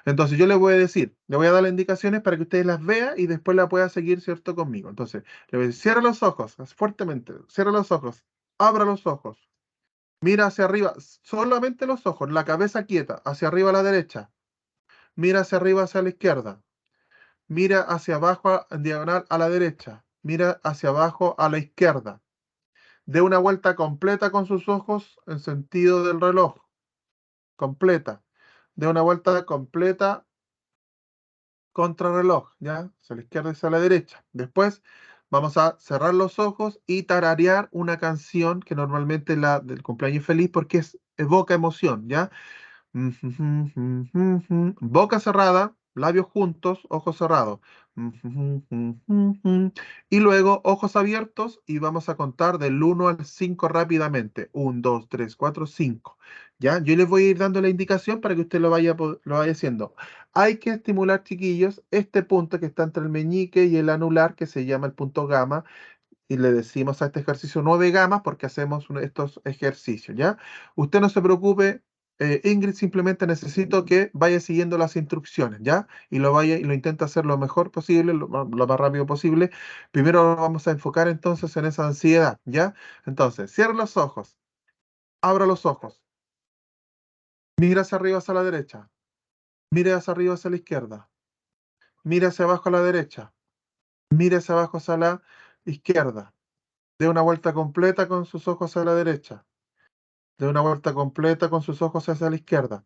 Entonces yo le voy a decir, le voy a dar las indicaciones para que ustedes las vean y después la pueda seguir, ¿cierto? Conmigo. Entonces, le voy a decir, cierra los ojos, fuertemente, cierra los ojos, abra los ojos, mira hacia arriba, solamente los ojos, la cabeza quieta, hacia arriba a la derecha, mira hacia arriba hacia la izquierda, mira hacia abajo en diagonal a la derecha, mira hacia abajo a la izquierda. Dé una vuelta completa con sus ojos en sentido del reloj, completa. Dé una vuelta completa contrarreloj, ¿ya? Hacia la izquierda y hacia la derecha. Después vamos a cerrar los ojos y tararear una canción que normalmente es la del cumpleaños feliz porque evoca emoción, ¿ya? Boca cerrada, labios juntos, ojos cerrados. Y luego ojos abiertos y vamos a contar del 1 al 5 rápidamente. 1, 2, 3, 4, 5. ¿Ya? Yo les voy a ir dando la indicación para que usted lo vaya haciendo. Hay que estimular, chiquillos, este punto que está entre el meñique y el anular, que se llama el punto gamma, y le decimos a este ejercicio 9 gamas porque hacemos estos ejercicios, ¿ya? Usted no se preocupe, Ingrid, simplemente necesito que vaya siguiendo las instrucciones, ¿ya? Y lo vaya y lo intenta hacer lo mejor posible, lo más rápido posible. Primero vamos a enfocar entonces en esa ansiedad, ¿ya? Entonces, cierra los ojos, abra los ojos, mira hacia arriba hacia la derecha, mire hacia arriba hacia la izquierda, mire hacia abajo a la derecha, mire hacia abajo hacia la izquierda. Dé una vuelta completa con sus ojos a la derecha. Dé una vuelta completa con sus ojos hacia la izquierda.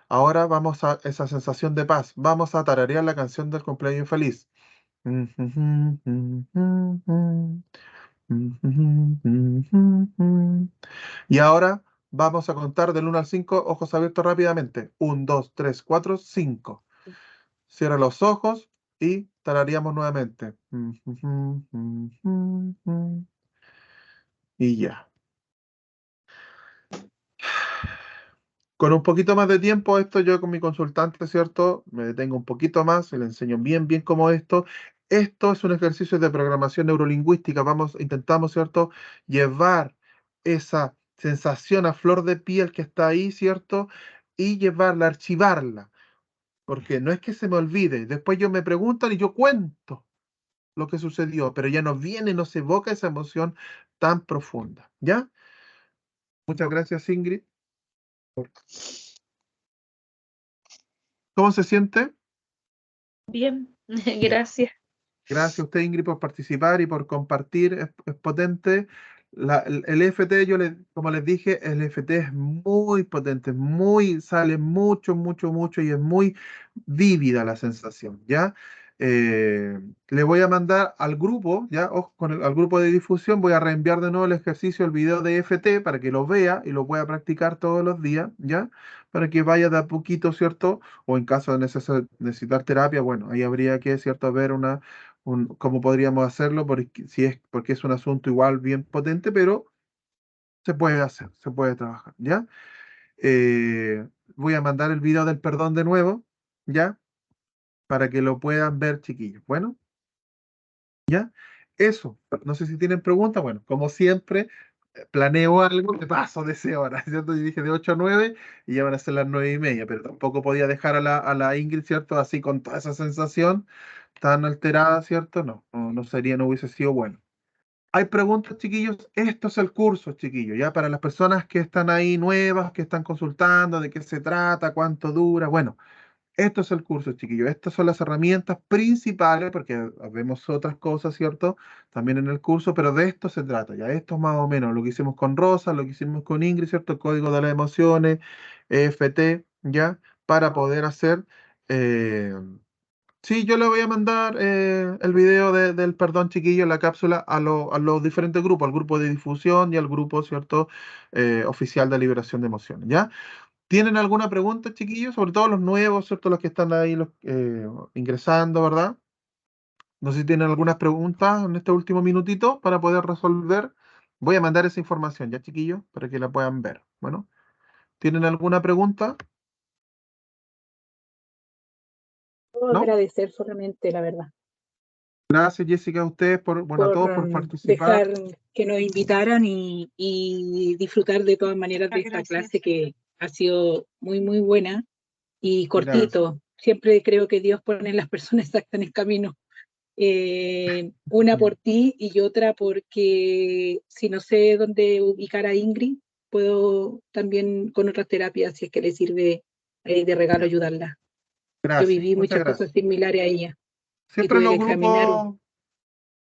Ahora vamos a esa sensación de paz. Vamos a tararear la canción del cumpleaños feliz. Y ahora vamos a contar del 1 al 5, ojos abiertos rápidamente. 1, 2, 3, 4, 5. Cierra los ojos y tarareamos nuevamente. Y ya. Con un poquito más de tiempo, esto yo con mi consultante, ¿cierto? Me detengo un poquito más y le enseño bien cómo esto. Esto es un ejercicio de programación neurolingüística. Intentamos, ¿cierto? Llevar esa sensación a flor de piel que está ahí, ¿cierto? Y llevarla, archivarla. Porque no es que se me olvide. Después ellos me preguntan y yo cuento lo que sucedió, pero ya no viene, no se evoca esa emoción tan profunda. ¿Ya? Muchas gracias, Ingrid. ¿Cómo se siente? Bien, gracias. Gracias a usted, Ingrid, por participar y por compartir. Es potente. El EFT, como les dije, el EFT es muy potente, sale mucho, mucho, mucho y es muy vívida la sensación, ¿ya? Le voy a mandar al grupo, ¿ya? Ojo, al grupo de difusión, voy a reenviar de nuevo el ejercicio, el video de EFT para que lo vea y lo pueda practicar todos los días, ¿ya? Para que vaya de a poquito, ¿cierto? O en caso de necesitar terapia, bueno, ahí habría que, ¿cierto?, ver cómo podríamos hacerlo, porque es un asunto igual bien potente, pero se puede hacer, se puede trabajar, ¿ya? Voy a mandar el video del perdón de nuevo, ¿ya? Para que lo puedan ver, chiquillos. Bueno, ¿ya? Eso. No sé si tienen preguntas. Bueno, como siempre, planeo algo, me paso de esa hora, ¿cierto? Yo dije de 8 a 9 y ya van a ser las 9:30, pero tampoco podía dejar a la Ingrid, ¿cierto? Así con toda esa sensación tan alterada, ¿cierto? No sería, no hubiese sido bueno. Hay preguntas, chiquillos. Esto es el curso, chiquillos, ya para las personas que están ahí nuevas, que están consultando de qué se trata, cuánto dura. Bueno, esto es el curso, chiquillos. Estas son las herramientas principales, porque vemos otras cosas, ¿cierto? También en el curso, pero de esto se trata, ya. Esto es más o menos lo que hicimos con Rosa, lo que hicimos con Ingrid, ¿cierto? El código de las emociones, EFT, ¿ya? Para poder hacer. eh, Sí, yo le voy a mandar el video del perdón, chiquillo, en la cápsula a los diferentes grupos, al grupo de difusión y al grupo, ¿cierto? Oficial de liberación de emociones, ¿ya? ¿Tienen alguna pregunta, chiquillos? Sobre todo los nuevos, ¿cierto? Los que están ahí ingresando, ¿verdad? No sé si tienen algunas preguntas en este último minutito para poder resolver. Voy a mandar esa información, ¿ya, chiquillos? Para que la puedan ver. Bueno, ¿tienen alguna pregunta? Puedo ¿No? agradecer solamente, la verdad, Gracias, Jessica, a ustedes bueno, a por todos por participar. dejar que nos invitaran y disfrutar de todas maneras de Muchas esta gracias. clase que ha sido muy, muy buena y Gracias. cortito. Siempre creo que Dios pone las personas exactas en el camino. Una por ti y otra porque si no sé dónde ubicar a Ingrid, puedo también con otras terapias, si es que le sirve de regalo Ya. ayudarla. Yo Gracias, viví muchas muchas cosas gracias. similares a ella y Siempre tuve los que caminar. grupos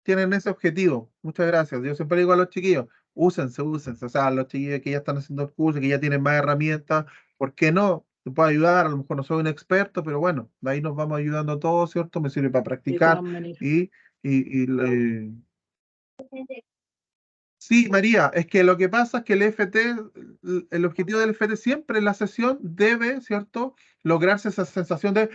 tienen ese objetivo. Muchas gracias. Yo siempre digo a los chiquillos, úsense. O sea, los chiquillos que ya están haciendo el curso, que ya tienen más herramientas, ¿por qué no? Te puedo ayudar, a lo mejor no soy un experto, pero bueno, de ahí nos vamos ayudando todos, ¿cierto? Me sirve para De practicar todas maneras. y sí, María, es que lo que pasa es que el FT, el objetivo del FT siempre en la sesión debe, ¿cierto? Lograrse esa sensación de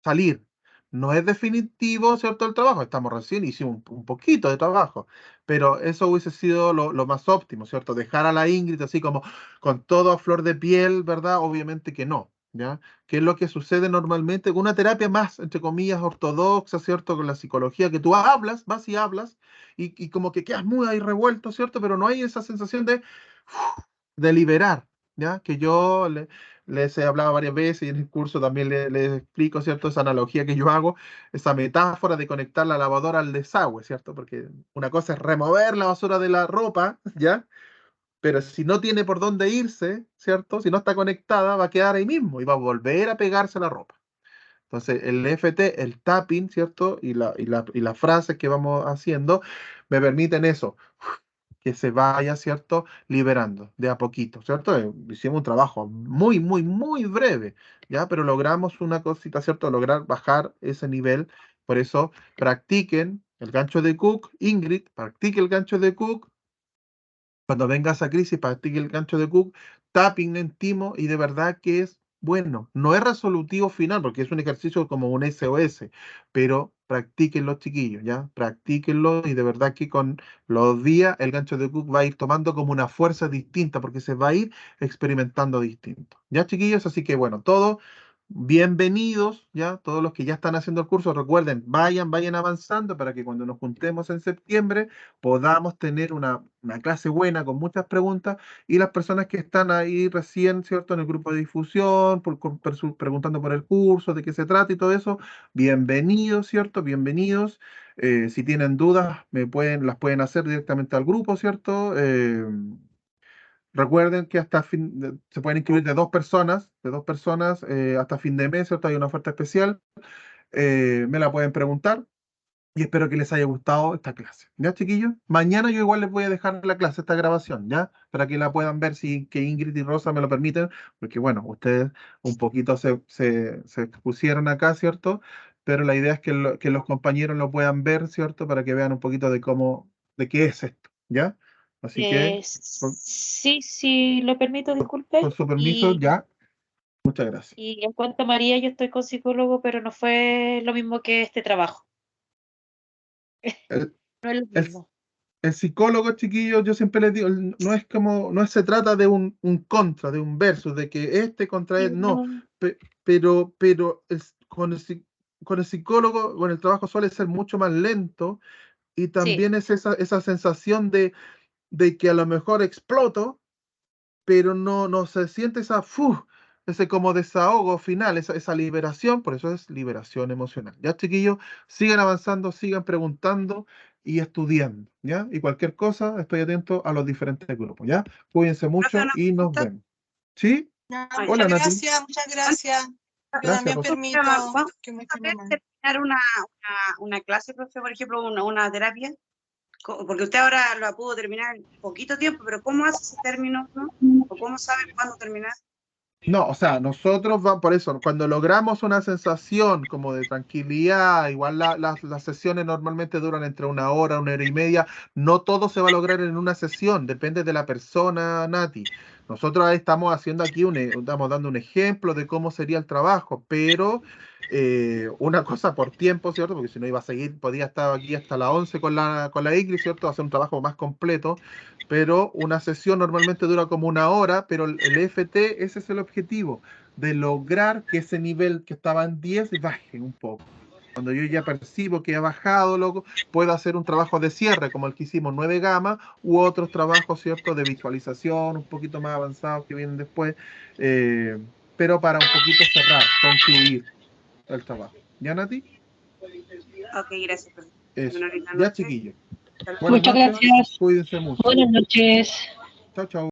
salir. No es definitivo, ¿cierto? El trabajo. Estamos recién, hicimos un poquito de trabajo, pero eso hubiese sido lo más óptimo, ¿cierto? Dejar a la Ingrid así como con todo a flor de piel, ¿verdad? Obviamente que no, ¿ya? ¿Qué es lo que sucede normalmente con una terapia más, entre comillas, ortodoxa, ¿cierto? Con la psicología, que tú hablas, vas y hablas, y como que quedas muy ahí revuelto, ¿cierto? Pero no hay esa sensación de liberar, ¿ya? Que yo les he hablado varias veces y en el curso también les explico, ¿cierto? Esa analogía que yo hago, esa metáfora de conectar la lavadora al desagüe, ¿cierto? Porque una cosa es remover la basura de la ropa, ¿ya? Pero si no tiene por dónde irse, ¿cierto? Si no está conectada, va a quedar ahí mismo y va a volver a pegarse a la ropa. Entonces, el FT, el tapping, ¿cierto? Y las frases que vamos haciendo me permiten eso, que se vaya, ¿cierto? Liberando de a poquito, ¿cierto? Hicimos un trabajo muy, muy, muy breve, ¿ya? Pero logramos una cosita, ¿cierto? Lograr bajar ese nivel. Por eso, practiquen el gancho de Cook, Ingrid, practique el gancho de Cook. Cuando venga esa crisis, practique el gancho de Cook, tapping en timo y de verdad que es bueno. No es resolutivo final porque es un ejercicio como un SOS, pero practíquenlo, chiquillos, ¿ya? Practíquenlo y de verdad que con los días el gancho de Cook va a ir tomando como una fuerza distinta porque se va a ir experimentando distinto. ¿Ya, chiquillos? Así que bueno, todo. Bienvenidos, ya, todos los que ya están haciendo el curso, recuerden, vayan avanzando para que cuando nos juntemos en septiembre podamos tener una clase buena con muchas preguntas y las personas que están ahí recién, ¿cierto? En el grupo de difusión, preguntando por el curso, de qué se trata y todo eso, bienvenidos, ¿cierto? Bienvenidos. Si tienen dudas, las pueden hacer directamente al grupo, ¿cierto? Recuerden que se pueden inscribir de dos personas hasta fin de mes, ¿cierto? Hay una oferta especial. Me la pueden preguntar y espero que les haya gustado esta clase. ¿Ya, chiquillos? Mañana yo igual les voy a dejar la clase, esta grabación, ¿ya? Para que la puedan ver si que Ingrid y Rosa me lo permiten, porque bueno, ustedes un poquito se expusieron acá, ¿cierto? Pero la idea es que los compañeros lo puedan ver, ¿cierto? Para que vean un poquito de qué es esto, ¿ya? Así que, sí, lo permito, disculpe. con su permiso, ya. Muchas gracias. Y en cuanto a María, yo estoy con psicólogo, pero no fue lo mismo que este trabajo. No es lo mismo. El psicólogo, chiquillos, yo siempre les digo, no se trata de un contra, de un versus, de que este contra él, no. Pero con el psicólogo, bueno, el trabajo suele ser mucho más lento y también es esa sensación de que a lo mejor exploto, pero no se siente ese como desahogo final, esa liberación, por eso es liberación emocional. Ya, chiquillos, sigan avanzando, sigan preguntando y estudiando, ¿ya? Y cualquier cosa, estoy atento a los diferentes grupos, ¿ya? Cuídense mucho y nos vemos. ¿Sí? Hola, Nati. Muchas gracias. Yo Gracias, también Rosa. permito que me terminar una clase, profe, por ejemplo, una terapia? Porque usted ahora lo pudo terminar en poquito tiempo, pero ¿cómo hace ese término, no? ¿O cómo sabe cuándo terminar? No, o sea, nosotros por eso, cuando logramos una sensación como de tranquilidad, igual las sesiones normalmente duran entre 1 hora y media, no todo se va a lograr en una sesión, depende de la persona, Nati. Nosotros ahí estamos haciendo aquí, estamos dando un ejemplo de cómo sería el trabajo, pero una cosa por tiempo, ¿cierto? Porque si no iba a seguir, podía estar aquí hasta las 11 con la Ingrid, ¿cierto? Hacer un trabajo más completo, pero una sesión normalmente dura como 1 hora, pero el EFT, ese es el objetivo, de lograr que ese nivel que estaba en 10 baje un poco. Cuando yo ya percibo que ha bajado, luego puedo hacer un trabajo de cierre, como el que hicimos 9 Gamma, u otros trabajos, ¿cierto?, de visualización, un poquito más avanzados que vienen después, pero para un poquito cerrar, concluir el trabajo. ¿Ya, Nati? Ok, gracias. Eso. Ya, chiquillos. Muchas gracias. Cuídense mucho. Buenas noches. Chao, chao.